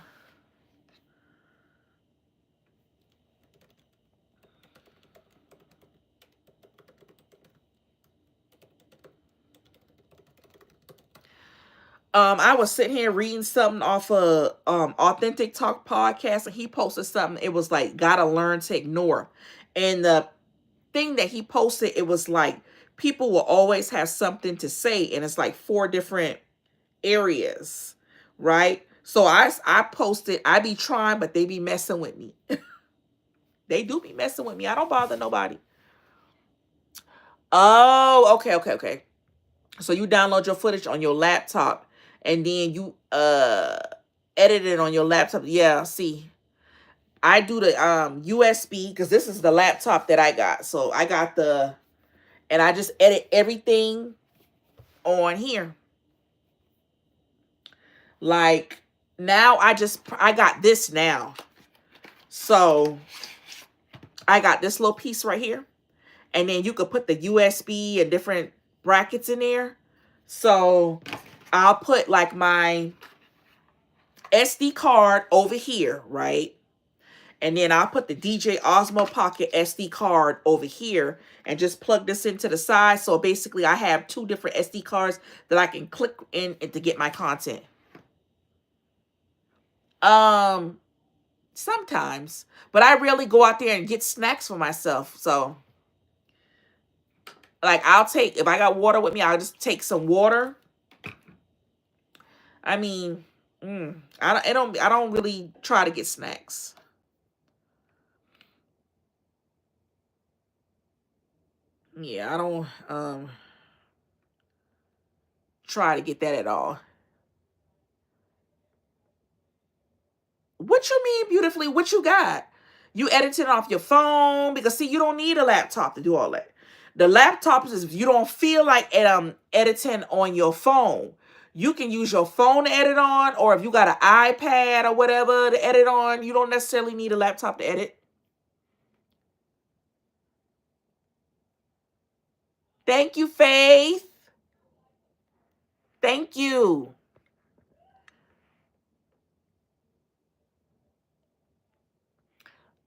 I was sitting here reading something off of Authentic Talk podcast, and he posted something. It was like, gotta learn to ignore. And the thing that he posted, it was like, people will always have something to say, and it's like 4 different areas, right? So I posted, I be trying, but they be messing with me. They do be messing with me. I don't bother nobody. Oh, okay, okay, okay. So you download your footage on your laptop and then you edit it on your laptop. Yeah, see. I do the USB because this is the laptop that I got. So I got and I just edit everything on here. Like now I got this now. So I got this little piece right here. And then you could put the USB and different brackets in there. So I'll put like my SD card over here, right? And then I'll put the DJ Osmo Pocket SD card over here and just plug this into the side. So basically I have two different SD cards that I can click in to get my content. Sometimes, but I really go out there and get snacks for myself. So like I'll take, if I got water with me, I'll just take some water. I mean, I don't really try to get snacks. Yeah, I don't try to get that at all. What you mean beautifully? What you got? You editing off your phone? Because see, you don't need a laptop to do all that. The laptop is if you don't feel like editing on your phone. You can use your phone to edit on, or if you got an iPad or whatever to edit on, you don't necessarily need a laptop to edit. Thank you, Faith. Thank you.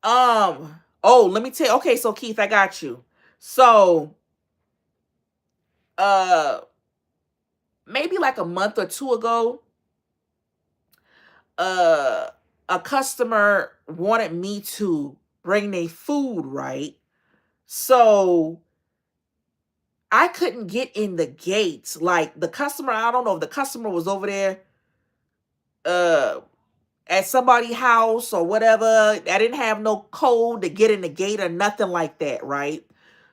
Oh, let me tell you. Okay, so Keith, I got you. So, uh, maybe like a month or two ago, uh, a customer wanted me to bring their food, right? So I couldn't get in the gates. Like the customer, I don't know if the customer was over there, uh, at somebody's house or whatever. I didn't have no code to get in the gate or nothing like that, right?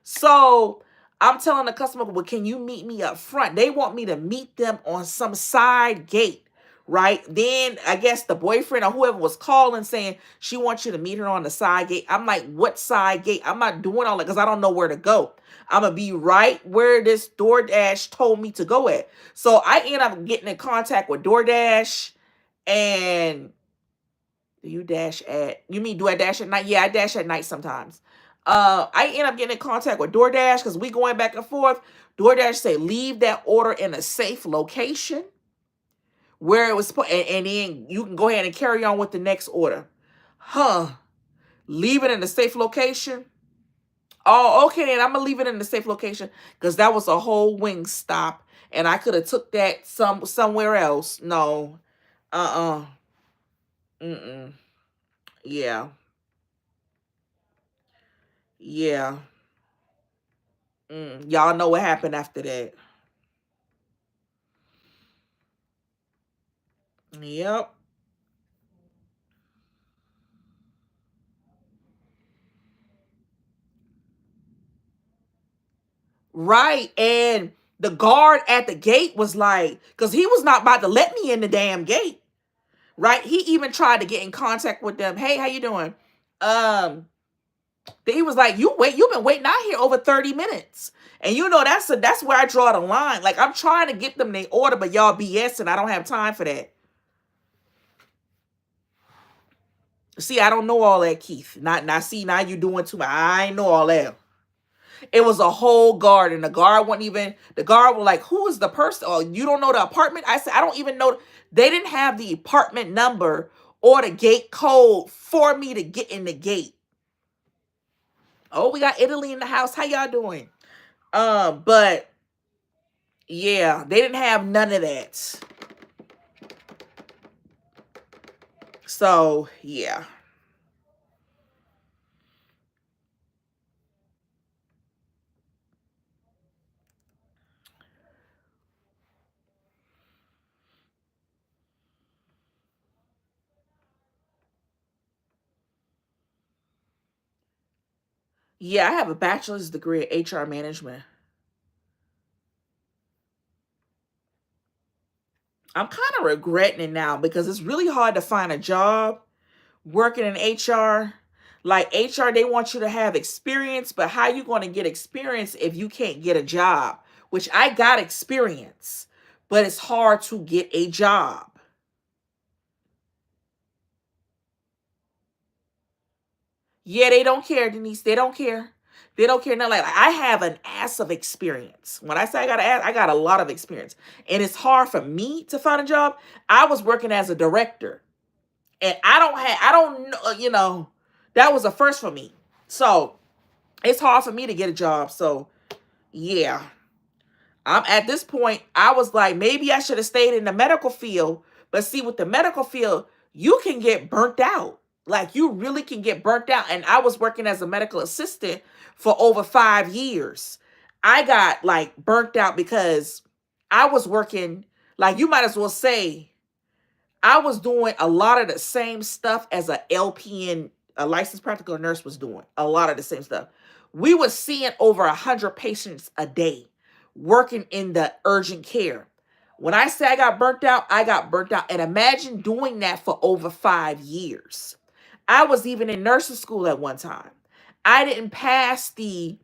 So I'm telling the customer, well, can you meet me up front? They want me to meet them on some side gate, right? Then I guess the boyfriend or whoever was calling saying she wants you to meet her on the side gate. I'm like, what side gate? I'm not doing all that because I don't know where to go. I'm going to be right where this DoorDash told me to go at. So I end up getting in contact with DoorDash. And do you dash at, you mean do I dash at night? Yeah, I dash at night sometimes. I end up getting in contact with DoorDash because we going back and forth. DoorDash say leave that order in a safe location where it was put, and then you can go ahead and carry on with the next order. Huh? Leave it in a safe location. Oh, okay, then I'm gonna leave it in the safe location because that was a whole wing stop, and I could have took that somewhere else. No, mm. Yeah, yeah. Y'all know what happened after that. Yep. Right. And the guard at the gate was like, because he was not about to let me in the damn gate. Right. He even tried to get in contact with them. Hey, how you doing? Um, he was like, you've been waiting out here over 30 minutes. And you know, that's where I draw the line. Like I'm trying to get them their order, but y'all BS and I don't have time for that. See, I don't know all that, Keith. Not now see, now you doing too much. I ain't know all that. It was a whole guard, and the guard wasn't even, the guard was like, who is the person? Oh, you don't know the apartment? I said, I don't even know. They didn't have the apartment number or the gate code for me to get in the gate. Oh, we got Italy in the house. How y'all doing? But yeah, they didn't have none of that. So yeah. Yeah, I have a bachelor's degree in HR management. I'm kind of regretting it now because it's really hard to find a job working in HR. Like HR, they want you to have experience, but how you going to get experience if you can't get a job? Which I got experience, but it's hard to get a job. Yeah, they don't care, Denise. They don't care. They don't care. Not like I have an ass of experience. When I say I got an ass, I got a lot of experience, and it's hard for me to find a job. I was working as a director, and I don't know, that was a first for me. So it's hard for me to get a job. So yeah, I'm at this point. I was like, maybe I should have stayed in the medical field. But see, with the medical field, you can get burnt out. Like you really can get burnt out. And I was working as a medical assistant for over 5 years. I got like burnt out because I was working, like you might as well say, I was doing a lot of the same stuff as a LPN, a licensed practical nurse, was doing. A lot of the same stuff. We were seeing over 100 patients a day working in the urgent care. When I say I got burnt out, I got burnt out. And imagine doing that for over 5 years. I was even in nursing school at one time. I didn't pass the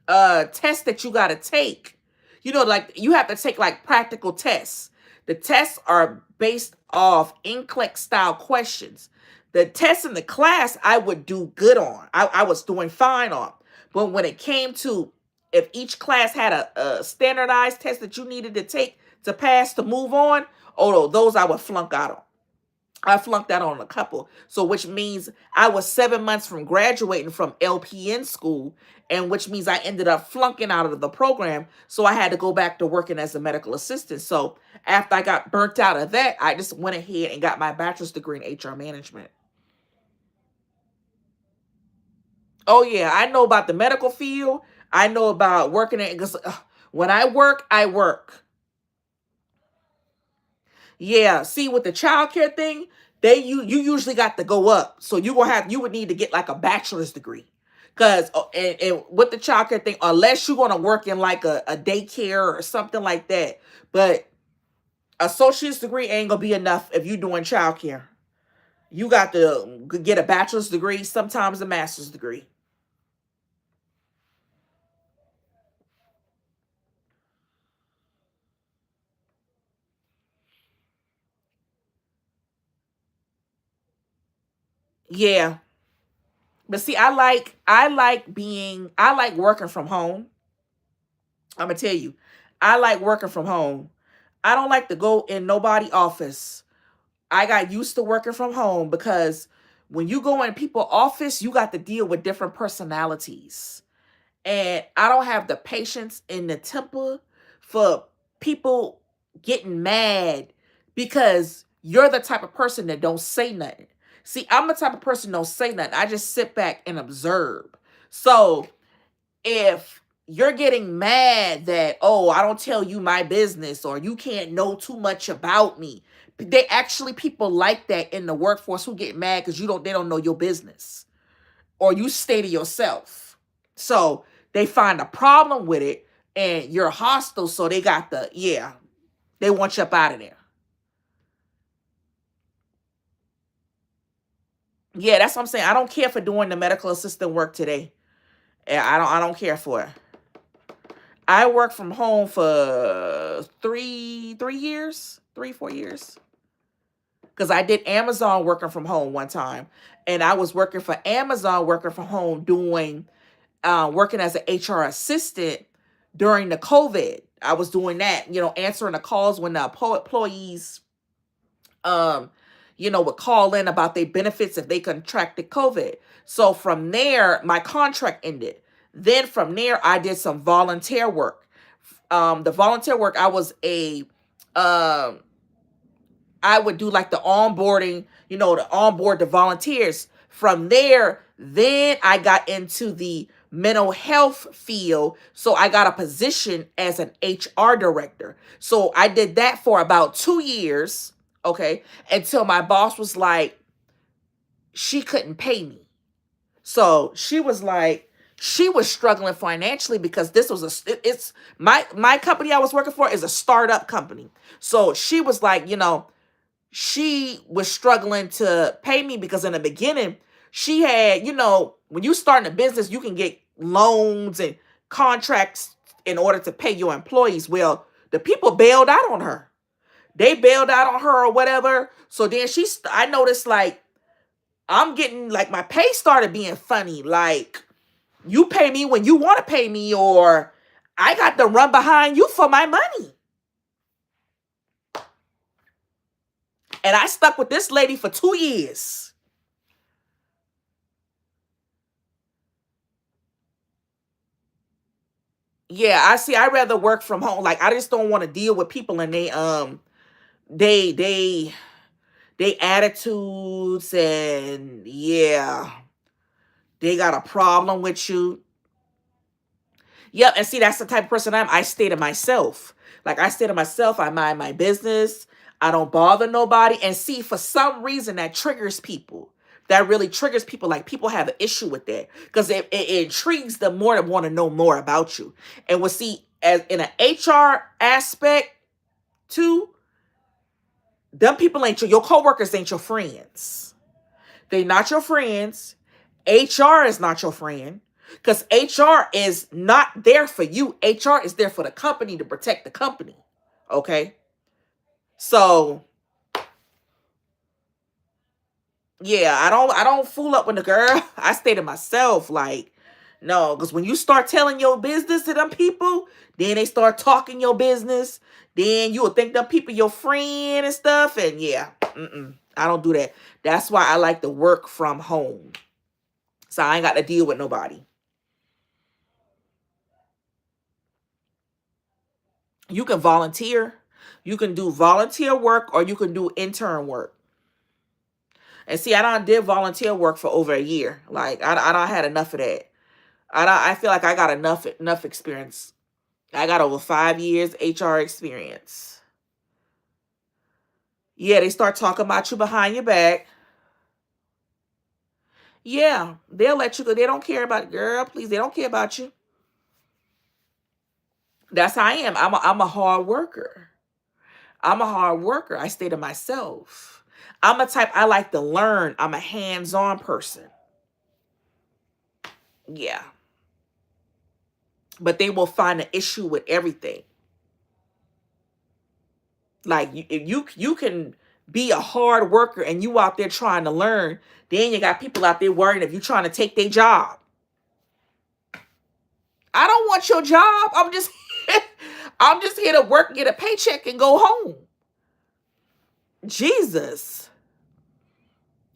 test that you got to take. Like you have to take like practical tests. The tests are based off NCLEX style questions. The tests in the class I would do good on. I was doing fine on. But when it came to if each class had a standardized test that you needed to take to pass to move on, oh no, those I would flunk out on. I flunked out on a couple. So which means I was 7 months from graduating from LPN school, and which means I ended up flunking out of the program. So I had to go back to working as a medical assistant. So after I got burnt out of that, I just went ahead and got my bachelor's degree in HR management. Oh yeah, I know about the medical field. I know about working in, because when I work, I work. Yeah, see with the childcare thing, you usually got to go up. So you would need to get like a bachelor's degree. Cause and with the childcare thing, unless you're gonna work in like a daycare or something like that. But associate's degree ain't gonna be enough if you're doing childcare. You got to get a bachelor's degree, sometimes a master's degree. Yeah. But see, I like working from home. I'm gonna tell you, I like working from home. I don't like to go in nobody office. I got used to working from home because when you go in people office, you got to deal with different personalities. And I don't have the patience in the temper for people getting mad because you're the type of person that don't say nothing. See, I'm the type of person that don't say nothing. I just sit back and observe. So if you're getting mad that, oh, I don't tell you my business or you can't know too much about me, they actually people like that in the workforce who get mad because they don't know your business or you stay to yourself. So they find a problem with it and you're hostile. So they got they want you up out of there. Yeah, that's what I'm saying. I don't care for doing the medical assistant work today. Yeah, I don't care for it. I worked from home for 3 years, 3 4 years. Because I did Amazon working from home one time. And I was working for Amazon working from home doing working as an HR assistant during the COVID. I was doing that, answering the calls when the employees would call in about their benefits if they contracted COVID. So from there, my contract ended. Then from there, I did some volunteer work. The volunteer work, um, I would do like the onboarding, to onboard the volunteers. From there, then I got into the mental health field. So I got a position as an HR director. So I did that for about 2 years, okay, until my boss was like, she couldn't pay me. So she was like, She was struggling financially because this was it's my company I was working for is a startup company. So she was like, she was struggling to pay me because in the beginning she had, when you start in a business, you can get loans and contracts in order to pay your employees. Well, the people bailed out on her. They bailed out on her or whatever. So then I noticed like I'm getting like my pay started being funny. Like, you pay me when you want to pay me, or I got to run behind you for my money. And I stuck with this lady for 2 years. Yeah, I'd rather work from home. Like, I just don't want to deal with people and they they attitudes, and yeah, they got a problem with you. Yep, and see, that's the type of person I stay to myself. Like, I stay to myself, I mind my business, I don't bother nobody. And see, for some reason that triggers people. That really triggers people. Like, people have an issue with that. Because it intrigues them more to want to know more about you. And we'll see, as in an HR aspect too, them people ain't your coworkers ain't your friends. They not your friends. HR is not your friend. Because HR is not there for you. HR is there for the company to protect the company. Okay? So, yeah, I don't fool up with the girl. I stay to myself. Like, no, because when you start telling your business to them people, then they start talking your business. Then you will think them people your friend and stuff. And yeah, I don't do that. That's why I like to work from home. So I ain't got to deal with nobody. You can volunteer. You can do volunteer work or you can do intern work. And see, I done did volunteer work for over a year. Like, I don't had enough of that. I feel like I got enough experience. I got over 5 years HR experience. Yeah, they start talking about you behind your back. Yeah, they'll let you go. They don't care about, girl, please. They don't care about you. That's how I am. I'm a hard worker. I'm a hard worker. I stay to myself. I'm a type, I like to learn. I'm a hands-on person. Yeah. But they will find an issue with everything. Like, if you can be a hard worker and you out there trying to learn, then you got people out there worrying if you trying to take their job. I don't want your job. I'm just here to work, get a paycheck, and go home. Jesus.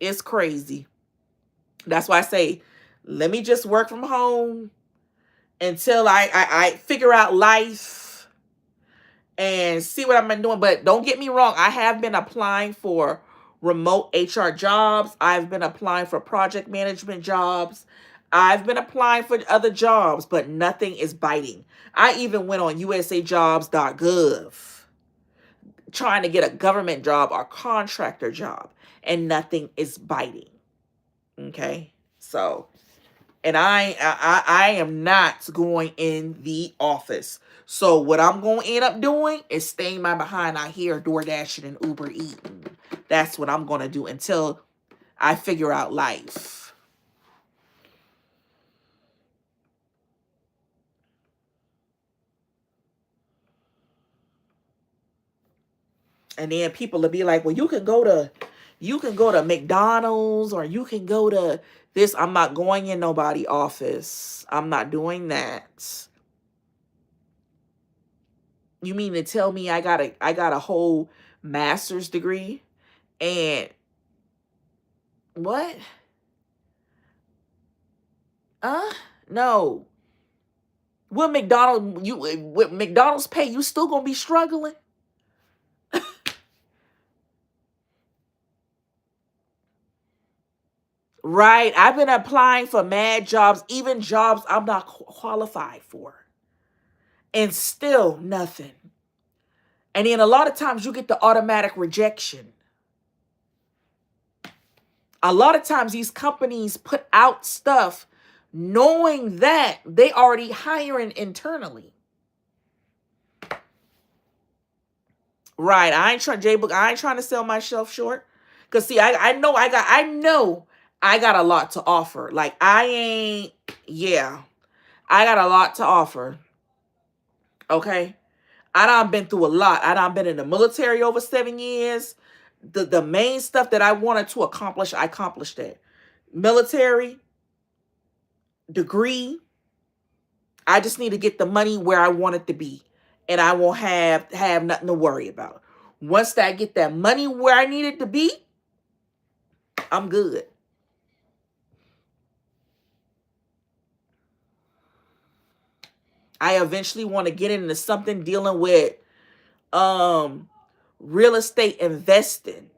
It's crazy. That's why I say, let me just work from home until I figure out life and see what I've been doing. But don't get me wrong, I have been applying for remote HR jobs. I've been applying for project management jobs. I've been applying for other jobs, but nothing is biting. I even went on usajobs.gov trying to get a government job or contractor job, and nothing is biting. Okay? So, and I am not going in the office. So what I'm going to end up doing is staying my behind out here, door dashing and Uber eating. That's what I'm going to do until I figure out life. And then people will be like, well, you can go to McDonald's, or you can go to this. I'm not going in nobody's office. I'm not doing that. You mean to tell me I got a whole master's degree and what? No. With McDonald's pay, you still gonna be struggling? Right. I've been applying for mad jobs, even jobs I'm not qualified for. And still nothing. And then a lot of times you get the automatic rejection. A lot of times these companies put out stuff knowing that they already hiring internally. Right. I ain't trying J-Book. I ain't trying to sell myself short. Cause see, I know I got a lot to offer. Like I ain't, yeah. I got a lot to offer. Okay. I done been through a lot. I done been in the military over 7 years. The main stuff that I wanted to accomplish, I accomplished that. Military, degree. I just need to get the money where I want it to be. And I won't have nothing to worry about. Once I get that money where I need it to be, I'm good. I eventually want to get into something dealing with um real estate investing.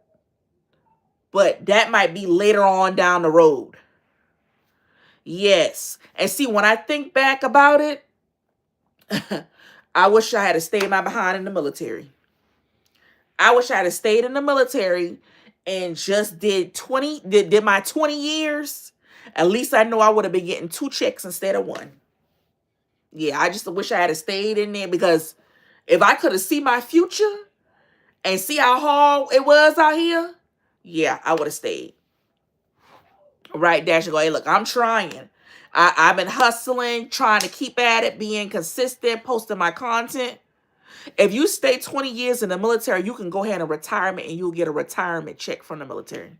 But that might be later on down the road. Yes. And see, when I think back about it, I wish I had stayed my behind in the military. I wish I had stayed in the military and just did my 20 years. At least I know I would have been getting 2 checks instead of one. Yeah, I just wish I had stayed in there because if I could have seen my future and see how hard it was out here, yeah, I would have stayed. Right, Dash, and go, hey, look, I'm trying. I've been hustling, trying to keep at it, being consistent, posting my content. If you stay 20 years in the military, you can go ahead and retirement and you'll get a retirement check from the military.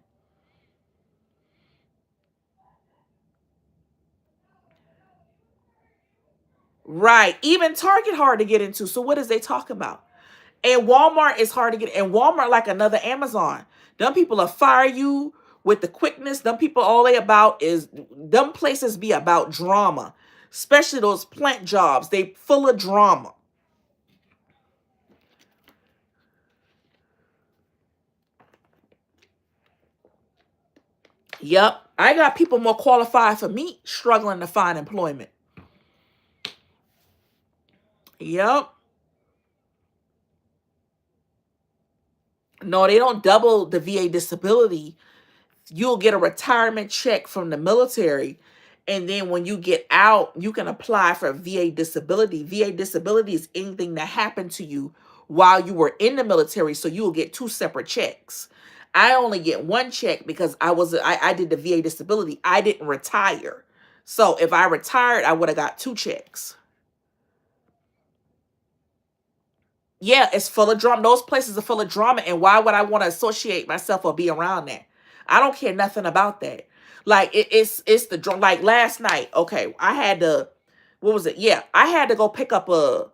Right. Even Target hard to get into. So what is they talking about? And Walmart is hard to get. And Walmart like another Amazon. Them people will fire you with the quickness. Them people, all they about is, them places be about drama. Especially those plant jobs. They full of drama. Yep. I got people more qualified for me struggling to find employment. Yep. No, they don't double the VA disability. You'll get a retirement check from the military. And then when you get out, you can apply for VA disability. VA disability is anything that happened to you while you were in the military. So you will get 2 separate checks. I only get 1 check because I did the VA disability. I didn't retire. So if I retired, I would have got 2 checks. Yeah, it's full of drama. Those places are full of drama. And why would I want to associate myself or be around that? I don't care nothing about that. Like it's the drama. Like last night, okay, I had to, what was it? Yeah, I had to go pick up a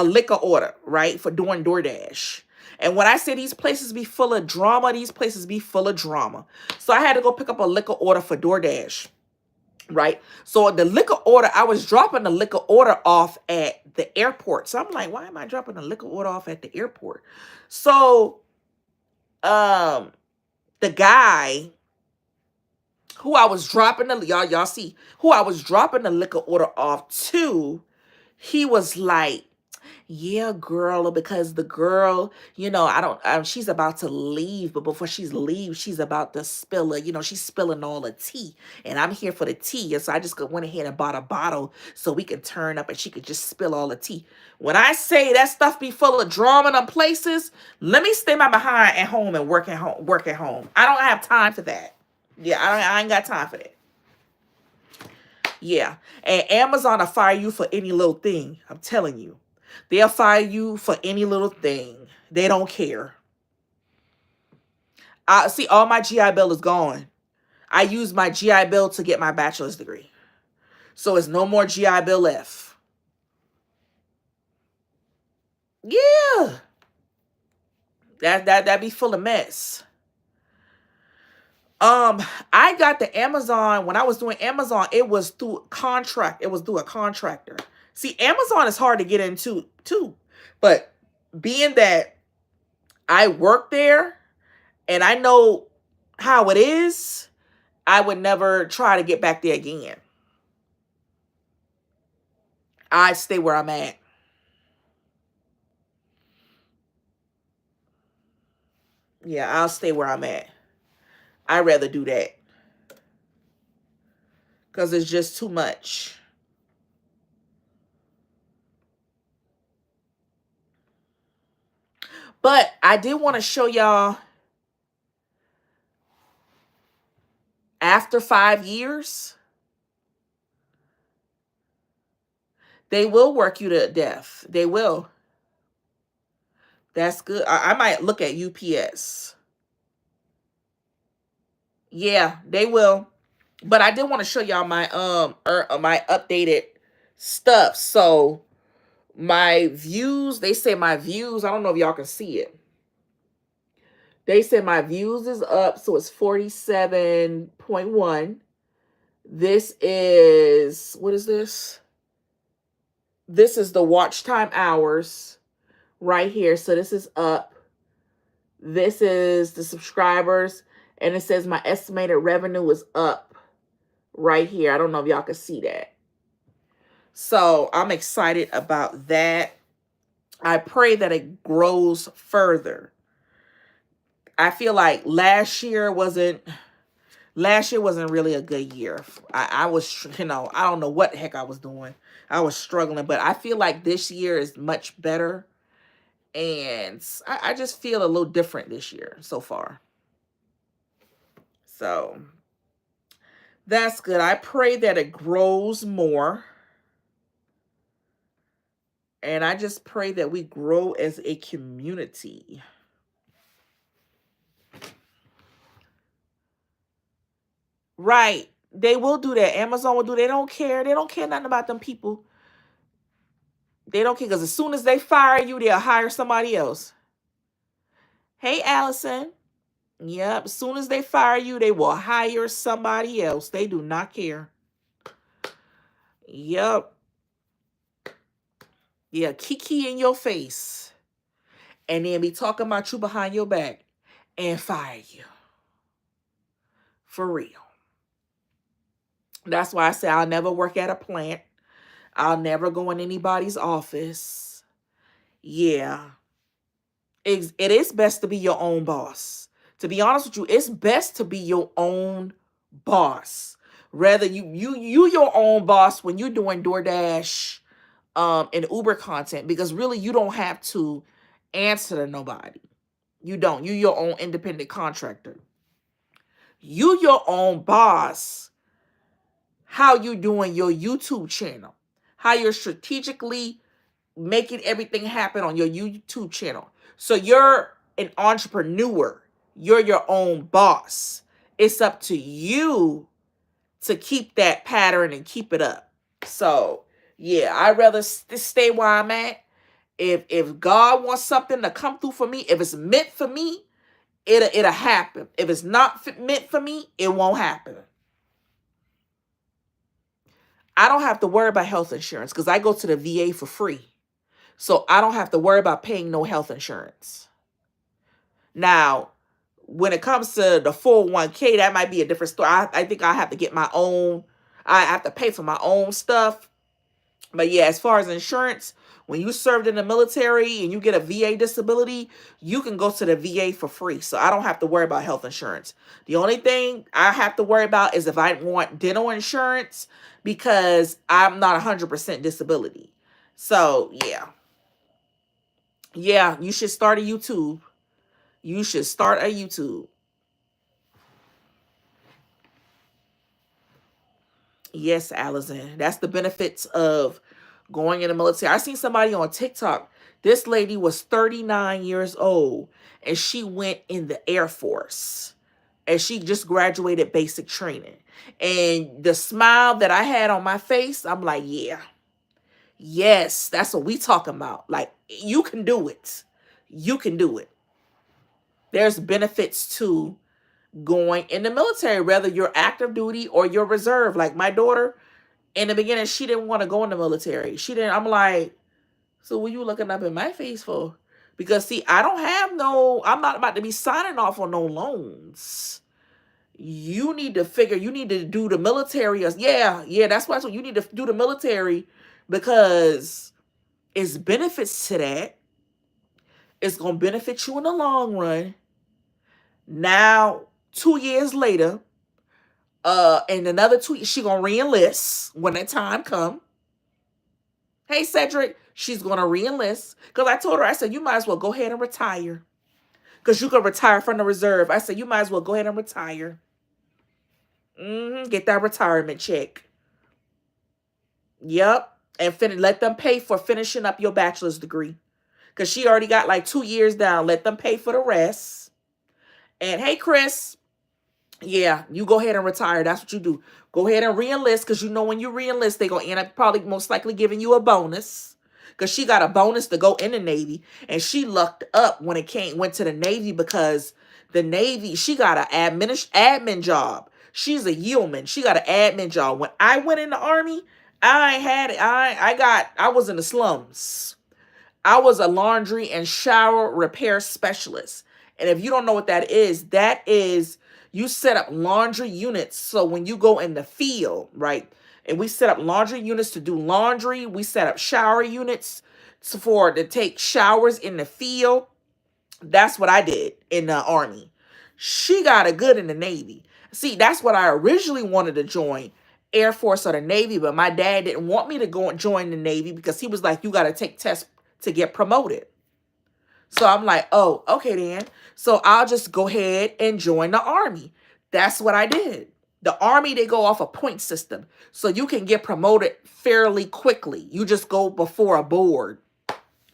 liquor order, right, for doing DoorDash. And when I say these places be full of drama, these places be full of drama. So I had to go pick up a liquor order for DoorDash. Right. So the liquor order, I was dropping the liquor order off at the airport. So I'm like, why am I dropping the liquor order off at the airport? So um the guy who I was dropping the y'all see who I was dropping the liquor order off to, he was like, yeah, girl, because the girl, I don't, she's about to leave, but before she's leave, she's about to spill it. She's spilling all the tea, and I'm here for the tea. And so I just went ahead and bought a bottle so we could turn up and she could just spill all the tea. When I say that stuff be full of drama in them places, let me stay my behind at home and work at home. Work at home. I don't have time for that. Yeah, I ain't got time for that. Yeah, and Amazon will fire you for any little thing. I'm telling you. They'll fire you for any little thing. They don't care. I see all my GI Bill is gone. I used my GI Bill to get my bachelor's degree. So it's no more GI Bill left. Yeah. That be full of mess. I got the Amazon when I was doing Amazon, it was through contract. It was through a contractor. See, Amazon is hard to get into too. But being that I work there and I know how it is, I would never try to get back there again. I stay where I'm at. Yeah, I'll stay where I'm at. I'd rather do that. because it's just too much. But I did want to show y'all after 5 years, they will work you to death. They will. That's good. I might look at UPS. Yeah, they will. But I did want to show y'all my my updated stuff. So my views, they say my views, I don't know if y'all can see it. They said my views is up, so it's 47.1. This is, what is this? This is the watch time hours right here. So this is up. This is the subscribers. And it says my estimated revenue is up right here. I don't know if y'all can see that. So I'm excited about that. I pray that it grows further. I feel like last year wasn't really a good year. I was, I don't know what the heck I was doing. I was struggling, but I feel like this year is much better. And I just feel a little different this year so far. So that's good. I pray that it grows more. And I just pray that we grow as a community. Right. They will do that. Amazon will do. They don't care. They don't care nothing about them people. They don't care, because as soon as they fire you, they'll hire somebody else. Hey, Allison. Yep. As soon as they fire you, they will hire somebody else. They do not care. Yep. Yeah, kiki in your face. And then be talking about you behind your back and fire you. For real. That's why I say I'll never work at a plant. I'll never go in anybody's office. Yeah. It is best to be your own boss. To be honest with you, it's best to be your own boss. Rather you your own boss when you're doing DoorDash and Uber content, because really you don't have to answer to nobody. You don't. You your own independent contractor. You your own boss. How you doing your YouTube channel? How you're strategically making everything happen on your YouTube channel. So you're an entrepreneur. You're your own boss. It's up to you to keep that pattern and keep it up. So, yeah, I'd rather stay where I'm at. If God wants something to come through for me, if it's meant for me, it'll happen. If it's not meant for me, it won't happen. I don't have to worry about health insurance because I go to the VA for free. So I don't have to worry about paying no health insurance. Now, when it comes to the 401k, that might be a different story. I think I have to get my own. I have to pay for my own stuff. But yeah, as far as insurance, when you served in the military and you get a VA disability, you can go to the VA for free. So I don't have to worry about health insurance. The only thing I have to worry about is if I want dental insurance, because I'm not 100% disability. So yeah. Yeah, you should start a YouTube. You should start a YouTube. Yes, Allison. That's the benefits of going in the military. I seen somebody on TikTok. This lady was 39 years old and she went in the Air Force. And she just graduated basic training. And the smile that I had on my face, I'm like, yeah. Yes, that's what we talking about. Like, you can do it. You can do it. There's benefits to going in the military, whether you're active duty or you're reserve. Like my daughter, in the beginning, she didn't want to go in the military. She didn't. I'm like, so what you looking up in my face for? Because see, I'm not about to be signing off on no loans. You need to do the military. Yeah, that's why you need to do the military, because it's benefits to that. It's going to benefit you in the long run. Now, 2 years later, And another tweet, she gonna re-enlist when that time come. Hey Cedric, she's gonna re-enlist. Because I told her, I said, you might as well go ahead and retire. Because you can retire from the reserve. I said, you might as well go ahead and retire. Get that retirement check. Yep. And let them pay for finishing up your bachelor's degree. Because she already got like 2 years down. Let them pay for the rest. And hey, Chris, yeah, you go ahead and retire. That's what you do. Go ahead and re-enlist, because you know when you re-enlist, they're going to end up probably most likely giving you a bonus. Because she got a bonus to go in the Navy. And she lucked up when it went to the Navy, because the Navy, she got an admin job. She's a yeoman. She got an admin job. When I went in the Army, I had it. I was in the slums. I was a laundry and shower repair specialist. And if you don't know what that is you set up laundry units. So when you go in the field, right? And we set up laundry units to do laundry. We set up shower units to take showers in the field. That's what I did in the Army. She got it good in the Navy. See, that's what I originally wanted to join, Air Force or the Navy, but my dad didn't want me to go and join the Navy because he was like, you got to take tests to get promoted. So I'm like, oh, okay then. So I'll just go ahead and join the Army. That's what I did. The Army, they go off a point system. So you can get promoted fairly quickly. You just go before a board.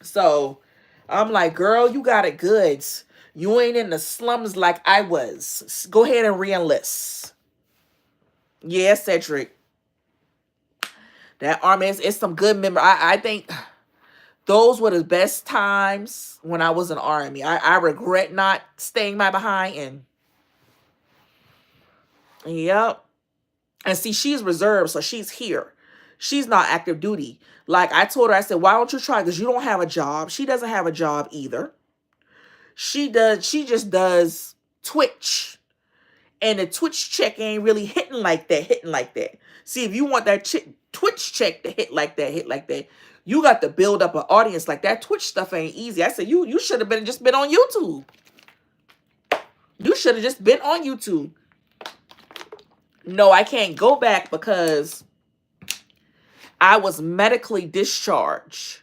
So I'm like, girl, you got it good. You ain't in the slums like I was. Go ahead and re-enlist. Yeah, Cedric. That Army is some good memory. I think those were the best times when I was in the Army. I regret not staying my behind in. Yep. And see, she's reserved, so she's here. She's not active duty. Like I told her, I said, why don't you try? Because you don't have a job. She doesn't have a job either. She just does Twitch. And the Twitch check ain't really hitting like that. See, if you want that Twitch check to hit like that, you got to build up an audience. Like that Twitch stuff ain't easy. I said, you should have just been on YouTube. You should have just been on YouTube. No, I can't go back because I was medically discharged.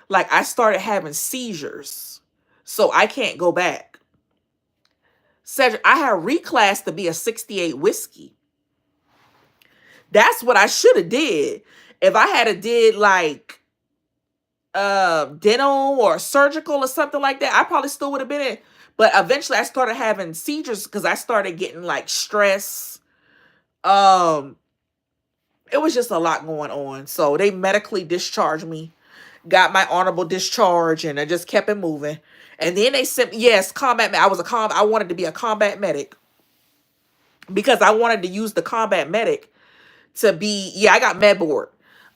Like I started having seizures. So I can't go back. Cedric, I had reclassed to be a 68 whiskey. That's what I should have did. If I had did like dental or surgical or something like that, I probably still would have been in. But eventually I started having seizures because I started getting like stress. It was just a lot going on. So they medically discharged me, got my honorable discharge, and I just kept it moving. And then they sent me, yes, combat. I wanted to be a combat medic because I wanted to use the combat medic to be, I got med board.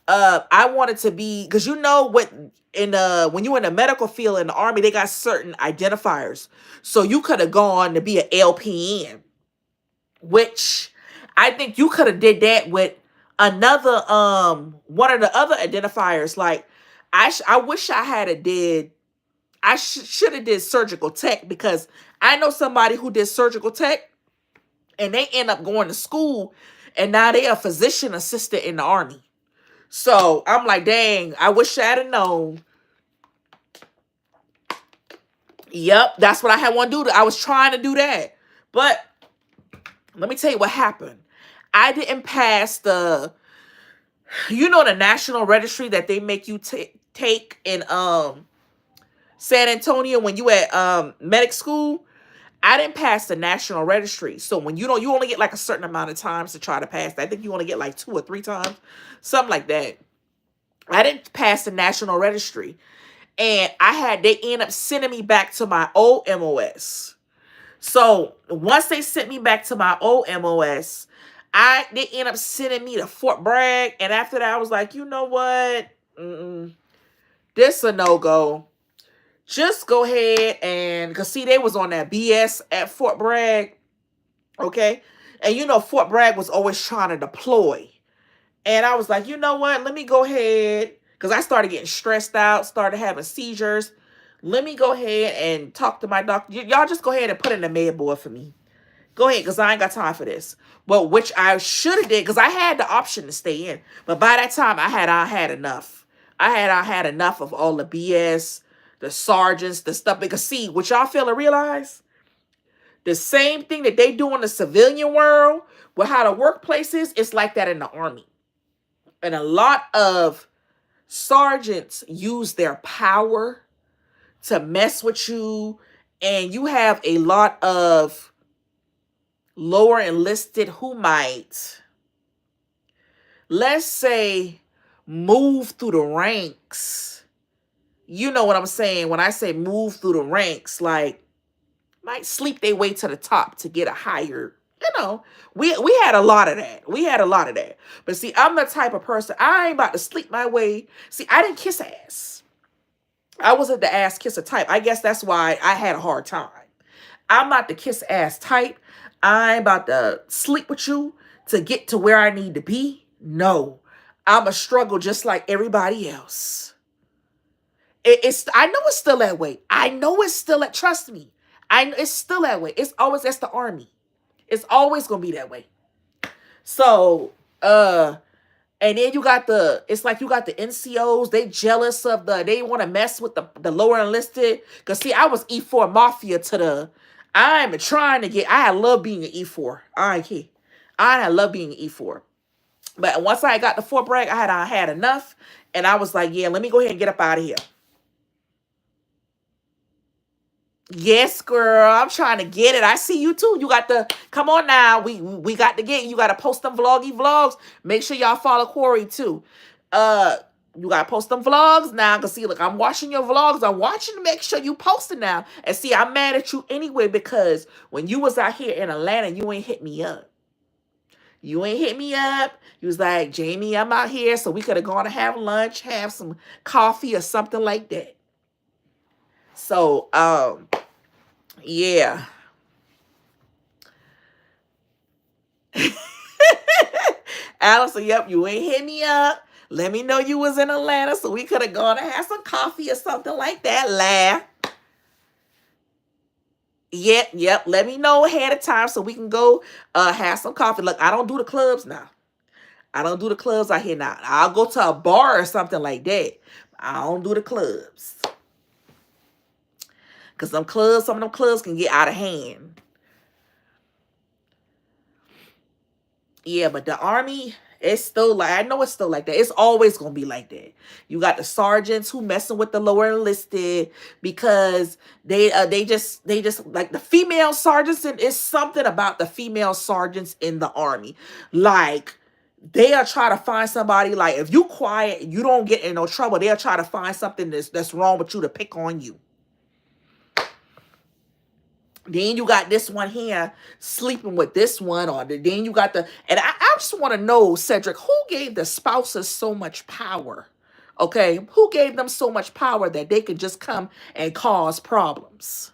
I wanted to be, because you know what, when you're in the medical field in the Army, they got certain identifiers. So you could have gone to be an LPN, which I think you could have did that with another, one of the other identifiers. Like I wish I had should have did surgical tech, because I know somebody who did surgical tech and they end up going to school and now they a physician assistant in the Army. So I'm like, dang, I wish I had known. Yep, that's what I had want to do. I was trying to do that. But let me tell you what happened. I didn't pass the national registry that they make you take in San Antonio when you at medic school. I didn't pass the national registry. So when you only get like a certain amount of times to try to pass that. I think you only get like 2 or 3 times, something like that. I didn't pass the national registry. And they end up sending me back to my old MOS. So once they sent me back to my old MOS, they end up sending me to Fort Bragg. And after that, I was like, you know what? This a no-go. Just go ahead and, because see, they was on that BS at Fort Bragg. Okay. And Fort Bragg was always trying to deploy. And I was like, you know what? Let me go ahead. Because I started getting stressed out, started having seizures. Let me go ahead and talk to my doctor. Y'all just go ahead and put in the med board for me. Go ahead, because I ain't got time for this. But which I should have did, because I had the option to stay in. But by that time, I had enough. I had enough of all the BS, the sergeants, the stuff. Because see, what y'all fail to realize, the same thing that they do in the civilian world, with how the workplace is, it's like that in the army. And a lot of sergeants use their power to mess with you, and you have a lot of lower enlisted who might, let's say, move through the ranks. You know what I'm saying when I say move through the ranks, like might sleep their way to the top to get a higher, we had a lot of that. We had a lot of that. But see, I'm the type of person, I ain't about to sleep my way. See, I didn't kiss ass. I wasn't the ass kisser type. I guess that's why I had a hard time. I'm not the kiss ass type. I'm about to sleep with you to get to where I need to be. No, I'm a struggle just like everybody else. I know it's still that way. I know it's still that. Trust me, it's still that way. It's always, that's the army. It's always gonna be that way. So, and then you got it's like you got the NCOs. They jealous of they want to mess with the lower enlisted. Cause see, I was E4 mafia I'm trying to get, I love being an E4. I ain't kid. I love being an E4. But once I got the Fort Bragg, I had enough. And I was like, yeah, let me go ahead and get up out of here. Yes, girl, I'm trying to get it. I see you too. You got the, come on now. We got to get, you got to post them vloggy vlogs. Make sure y'all follow Corey too. You got to post them vlogs now. Cause see, look, I'm watching your vlogs. I'm watching to make sure you posting now. And see, I'm mad at you anyway, because when you was out here in Atlanta, you ain't hit me up. You ain't hit me up. You was like, Jamie, I'm out here. So we could have gone to have lunch, have some coffee or something like that. So, yeah. Allison, yep, you ain't hit me up. Let me know you was in Atlanta so we could have gone to have some coffee or something like that. Laugh. Yep. Let me know ahead of time so we can go have some coffee. Look, I don't do the clubs now. I don't do the clubs out here now. I'll go to a bar or something like that. I don't do the clubs. Because some of them clubs can get out of hand. Yeah, but the army, it's still like, I know it's still like that. It's always going to be like that. You got the sergeants who messing with the lower enlisted because they just like the female sergeants, and it's something about the female sergeants in the army. Like, they'll try to find somebody, like if you quiet, you don't get in no trouble. They'll try to find something that's wrong with you to pick on you. Then you got this one here sleeping with this one, or then you got and I just want to know, Cedric, who gave the spouses so much power? Okay, who gave them so much power that they could just come and cause problems?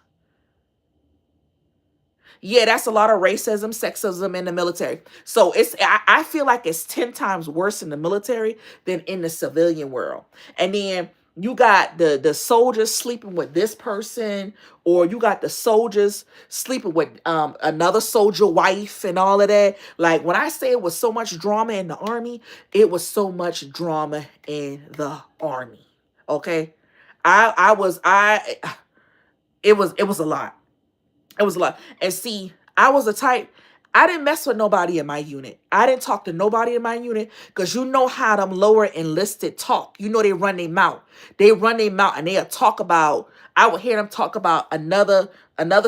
Yeah, that's a lot of racism, sexism in the military. So I feel like it's 10 times worse in the military than in the civilian world. And then you got the soldiers sleeping with this person, or you got the soldiers sleeping with another soldier wife and all of that. Like, when I say it was so much drama in the army, it was so much drama in the army. Okay, it was a lot. It was a lot. And see, I was the type, I didn't mess with nobody in my unit. I didn't talk to nobody in my unit, because you know how them lower enlisted talk. You know, they run their mouth. They run their mouth and they'll talk about, I would hear them talk about another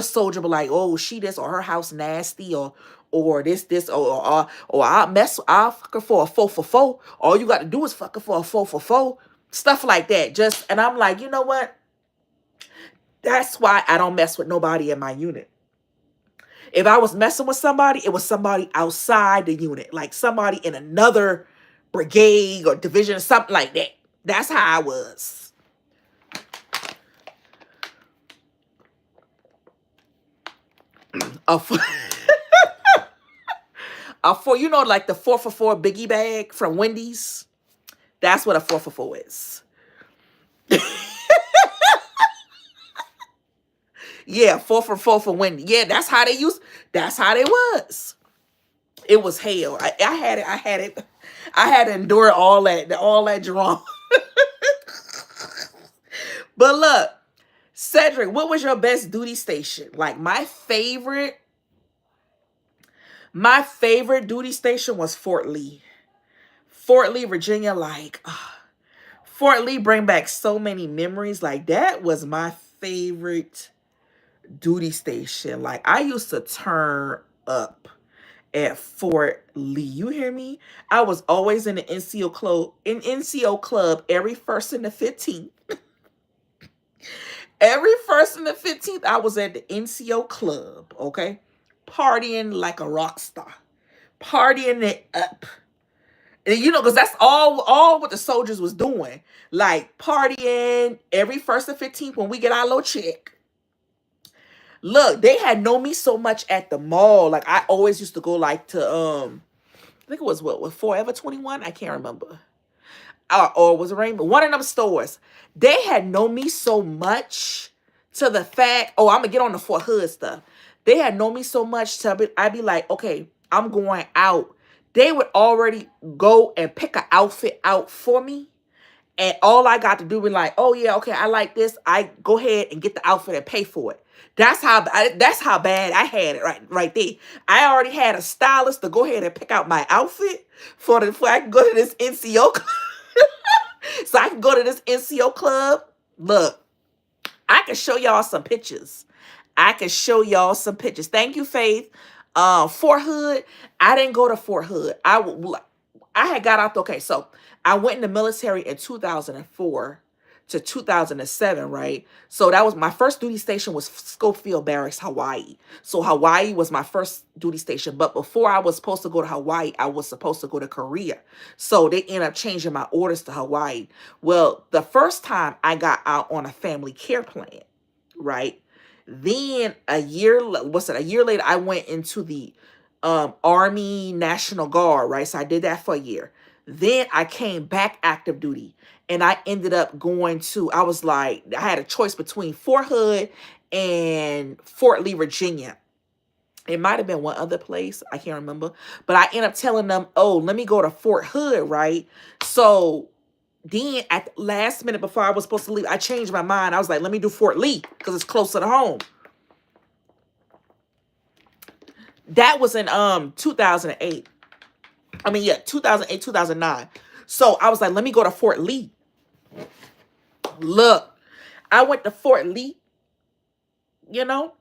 soldier, but like, oh, she this, or her house nasty, or this, or I'll fuck her for a 4 for 4. All you got to do is fuck her for a 4 for 4. Stuff like that. And I'm like, you know what? That's why I don't mess with nobody in my unit. If I was messing with somebody, it was somebody outside the unit, like somebody in another brigade or division or something like that. That's how I was. You know, like the 4 for 4 biggie bag from Wendy's. That's what a 4 for 4 is. Yeah, 4 for 4 for Wendy. Yeah, that's how they was. It was hell. I had to endure all that drama. But look, Cedric, what was your best duty station? Like my favorite duty station was Fort Lee. Fort Lee, Virginia, like Fort Lee bring back so many memories. Like that was my favorite duty station. Like I used to turn up at Fort Lee. You hear me? I was always in the NCO club every first and the 15th. Every first and the 15th, I was at the NCO club, okay? Partying like a rock star. Partying it up. And you know, because that's all what the soldiers was doing. Like partying every first and 15th when we get our little check. Look, they had known me so much at the mall. Like I always used to go like to I think it was what Forever 21? I can't remember. Or was it Rainbow? One of them stores. They had known me so much to the fact, oh, I'm gonna get on the Fort Hood stuff. They had known me so much to I'd be like, okay, I'm going out. They would already go and pick an outfit out for me. And all I got to do was like, oh yeah, okay, I like this. I go ahead and get the outfit and pay for it. That's how bad I had it right there. I already had a stylist to go ahead and pick out my outfit for I can go to this NCO club. So I can go to this NCO club. Look, I can show y'all some pictures. Thank you, Faith. Fort Hood. I didn't go to Fort Hood. I had got out. Okay, so I went in the military in 2004 to 2007, right? So that was my first duty station was Schofield Barracks, Hawaii. So Hawaii was my first duty station. But before I was supposed to go to Hawaii, I was supposed to go to Korea. So they ended up changing my orders to Hawaii. Well, the first time I got out on a family care plan, right? Then a year later, I went into the Army National Guard, right? So I did that for a year. Then I came back active duty and I ended up I was like, I had a choice between Fort Hood and Fort Lee, Virginia. It might have been one other place. I can't remember. But I ended up telling them, oh, let me go to Fort Hood, right? So then at the last minute before I was supposed to leave, I changed my mind. I was like, let me do Fort Lee because it's closer to home. That was in 2008. 2008, 2009. So I was like, let me go to Fort Lee. Look, I went to Fort Lee, you know.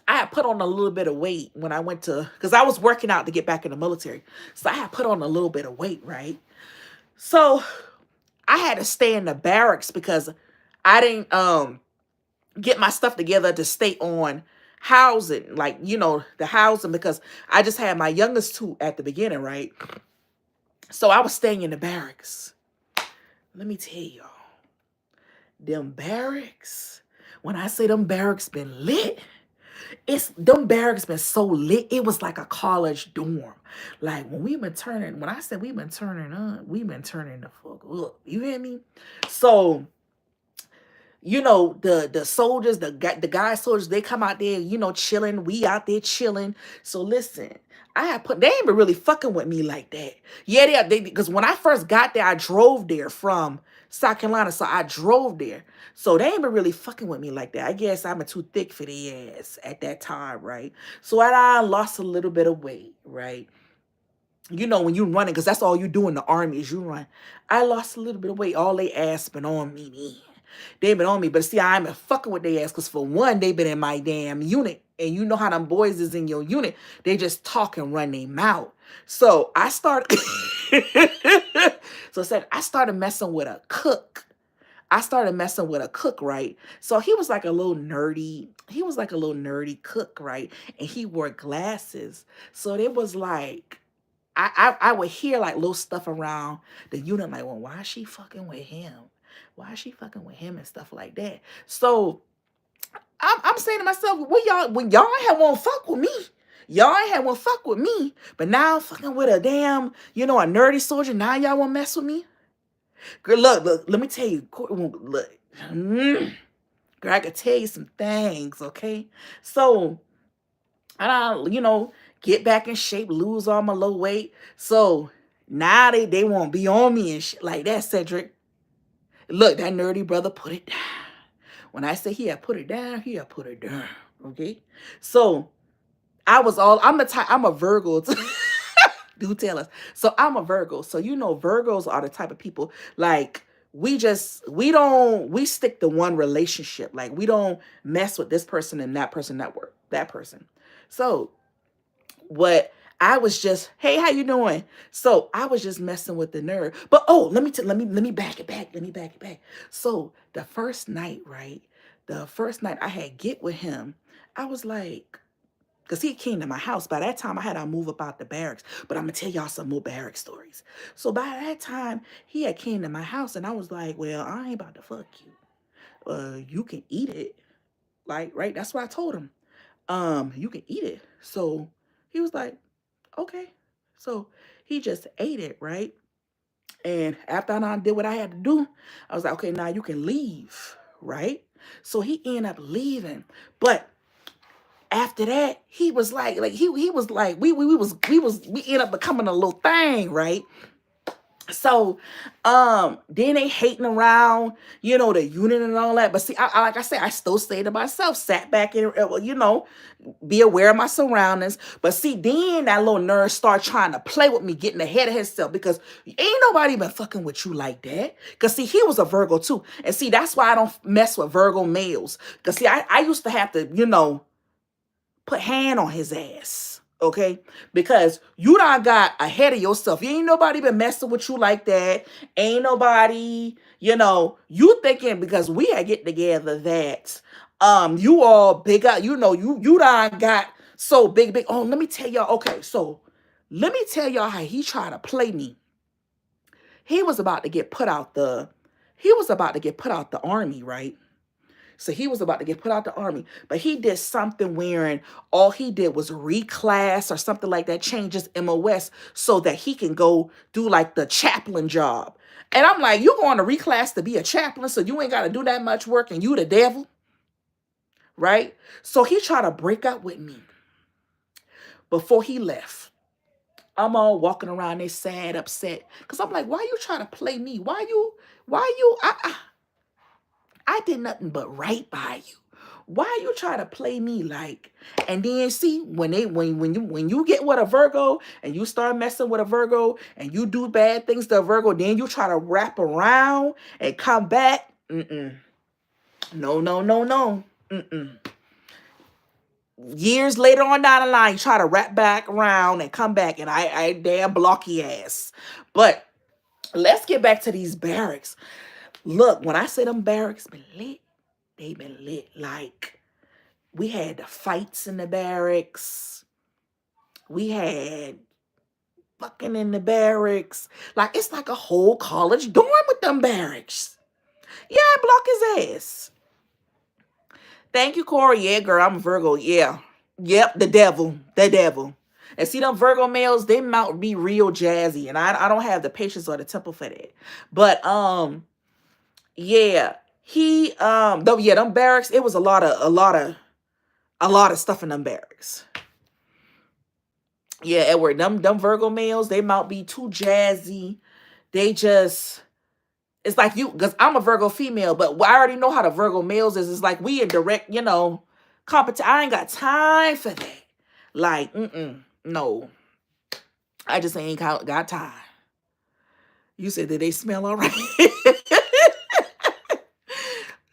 I had put on a little bit of weight when I went to, because I was working out to get back in the military. So I had put on a little bit of weight, right? So I had to stay in the barracks because I didn't get my stuff together to stay on housing, like, you know, the housing, because I just had my youngest two at the beginning, right? So I was staying in the barracks. Let me tell y'all, them barracks, when I say them barracks been lit, them barracks been so lit, it was like a college dorm. Like when I said we've been turning up, we've been turning the fuck up. You hear me? So, you know, the soldiers, the guy soldiers, they come out there, you know, chilling. We out there chilling. So listen, they ain't been really fucking with me like that. Yeah, because when I first got there, I drove there from South Carolina. So I drove there. So they ain't been really fucking with me like that. I guess I'm too thick for their ass at that time, right? So I lost a little bit of weight, right? You know, when you running, because that's all you do in the army is you run. I lost a little bit of weight. All they ass been on me. They been on me. But see, I ain't been fucking with their ass because for one, they been in my damn unit. And you know how them boys is in your unit. They just talk and run their mouth. So I started I started messing with a cook. Right? So he was like a little nerdy. Cook, right? And he wore glasses. So it was like I would hear like little stuff around the unit, like, well, why is she fucking with him? Why is she fucking with him and stuff like that? So I'm saying to myself, when y'all had one fuck with me, but now I'm fucking with a damn, you know, a nerdy soldier. Now y'all want to mess with me? Girl, look, let me tell you, look. Girl, I could tell you some things, okay? So, and get back in shape, lose all my low weight. So now they won't be on me and shit like that, Cedric. Look, that nerdy brother put it down. When I say he had put it down, he had put it down. Okay? So I'm a Virgo. Do tell us. So I'm a Virgo. So Virgos are the type of people like we stick to one relationship. Like we don't mess with this person and that person, that person. So what I was just, hey, how you doing? So I was just messing with the nerd. But let me back it back. Let me back it back. So the first night, right? The first night I had get with him, I was like, because he came to my house. By that time, I had to move up out the barracks. But I'm going to tell y'all some more barrack stories. So by that time, he had came to my house, and I was like, well, I ain't about to fuck you. You can eat it. Like, right? That's what I told him. You can eat it. So he was like, okay. So he just ate it, right? And after I did what I had to do, I was like, okay, now you can leave, right? So he ended up leaving. But after that, he was like he was like we ended up becoming a little thing, right? So then they hating around, the unit and all that. But see, I like I said, I still stayed to myself, sat back and be aware of my surroundings. But see, then that little nerd started trying to play with me, getting ahead of himself, because ain't nobody been fucking with you like that. Because see, he was a Virgo too. And see, that's why I don't mess with Virgo males. Because see, I used to have to, put hand on his ass, okay? Because you done got ahead of yourself. You ain't nobody been messing with you like that. Ain't nobody, you thinking because we had get together that you all big up, you done got so big. Oh, let me tell y'all, okay, so let me tell y'all how he tried to play me. He was about to get put out the army, right? So he was about to get put out the army, but he did something wherein all he did was reclass or something like that, change his MOS so that he can go do like the chaplain job. And I'm like, you going to reclass to be a chaplain, so you ain't got to do that much work, and you the devil, right? So he tried to break up with me before he left. I'm all walking around there sad, upset, because I'm like, why you trying to play me? I did nothing but right by you. Why you try to play me like? And then see, when you get with a Virgo and you start messing with a Virgo and you do bad things to a Virgo, then you try to wrap around and come back. No, no, no, no. Years later on down the line, you try to wrap back around and come back, and I damn blocky ass. But let's get back to these barracks. Look, when I say them barracks been lit, they been lit. Like, we had the fights in the barracks. We had fucking in the barracks. Like, it's like a whole college dorm with them barracks. Yeah, block his ass. Thank you, Corey. Yeah, girl, I'm a Virgo. Yeah. Yep, the devil. The devil. And see, them Virgo males, they might be real jazzy. And I don't have the patience or the temper for that. But yeah. Them barracks, it was a lot of stuff in them barracks. Yeah, Edward, them Virgo males, they might be too jazzy. They just, it's like you, because I'm a Virgo female, but I already know how the Virgo males is. It's like we in direct, competition. I ain't got time for that. Like, no. I just ain't got time. You said that they smell all right.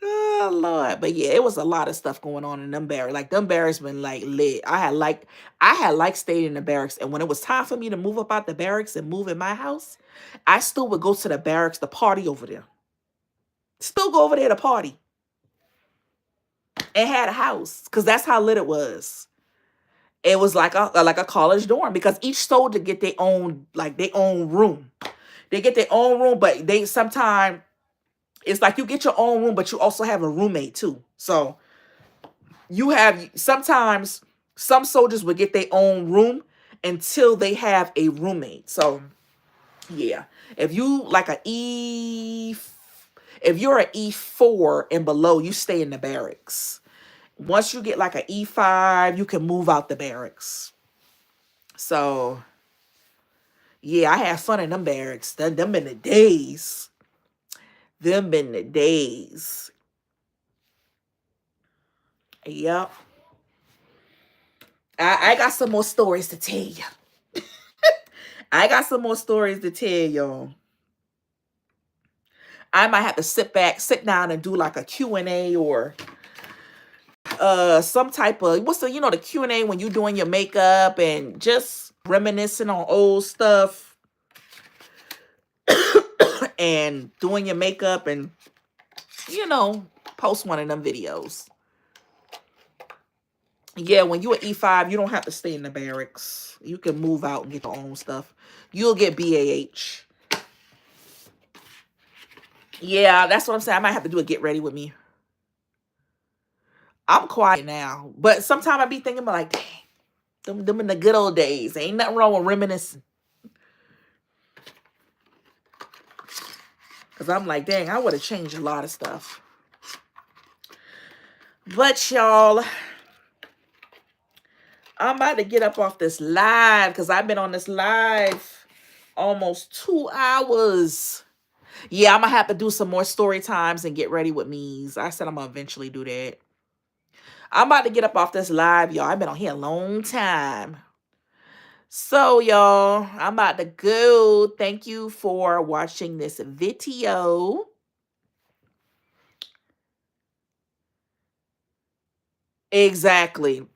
Oh Lord. But yeah, it was a lot of stuff going on in them barracks. Like, them barracks been like lit. I had stayed in the barracks, and when it was time for me to move up out the barracks and move in my house, I still would go to the barracks to party over there. Still go over there to party. And had a house, because that's how lit it was. It was like a college dorm, because each soldier get their own room. They get their own room, but they sometimes it's like you get your own room, but you also have a roommate too. So you have sometimes some soldiers would get their own room until they have a roommate. So yeah, if you like if If you're an E4 and below, you stay in the barracks. Once you get like an E5, you can move out the barracks. So, yeah, I had fun in them barracks. Them been the days. Them been the days. Yep. I got some more stories to tell you. I got some more stories to tell y'all. I might have to sit down and do like a Q&A or some type of, what's the, the Q&A when you doing your makeup and just reminiscing on old stuff and doing your makeup and post one of them videos. Yeah, when you're an E5, you don't have to stay in the barracks. You can move out and get your own stuff. You'll get BAH. Yeah, that's what I'm saying. I might have to do a get ready with me. I'm quiet now, but sometimes I be thinking about like, dang, them in the good old days. Ain't nothing wrong with reminiscing. Because I'm like, dang, I would have changed a lot of stuff. But y'all, I'm about to get up off this live because I've been on this live almost 2 hours. Yeah, I'm going to have to do some more story times and get ready with me's. I said I'm going to eventually do that. I'm about to get up off this live, y'all. I've been on here a long time. So, y'all, I'm about to go. Thank you for watching this video. Exactly.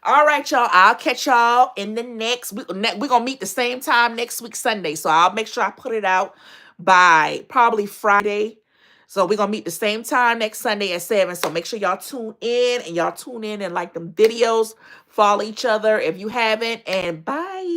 All right, y'all. I'll catch y'all in the next week. We're going to meet the same time next week, Sunday. So I'll make sure I put it out by probably Friday. So we're going to meet the same time next Sunday at 7. So make sure y'all tune in and like them videos. Follow each other if you haven't. And bye.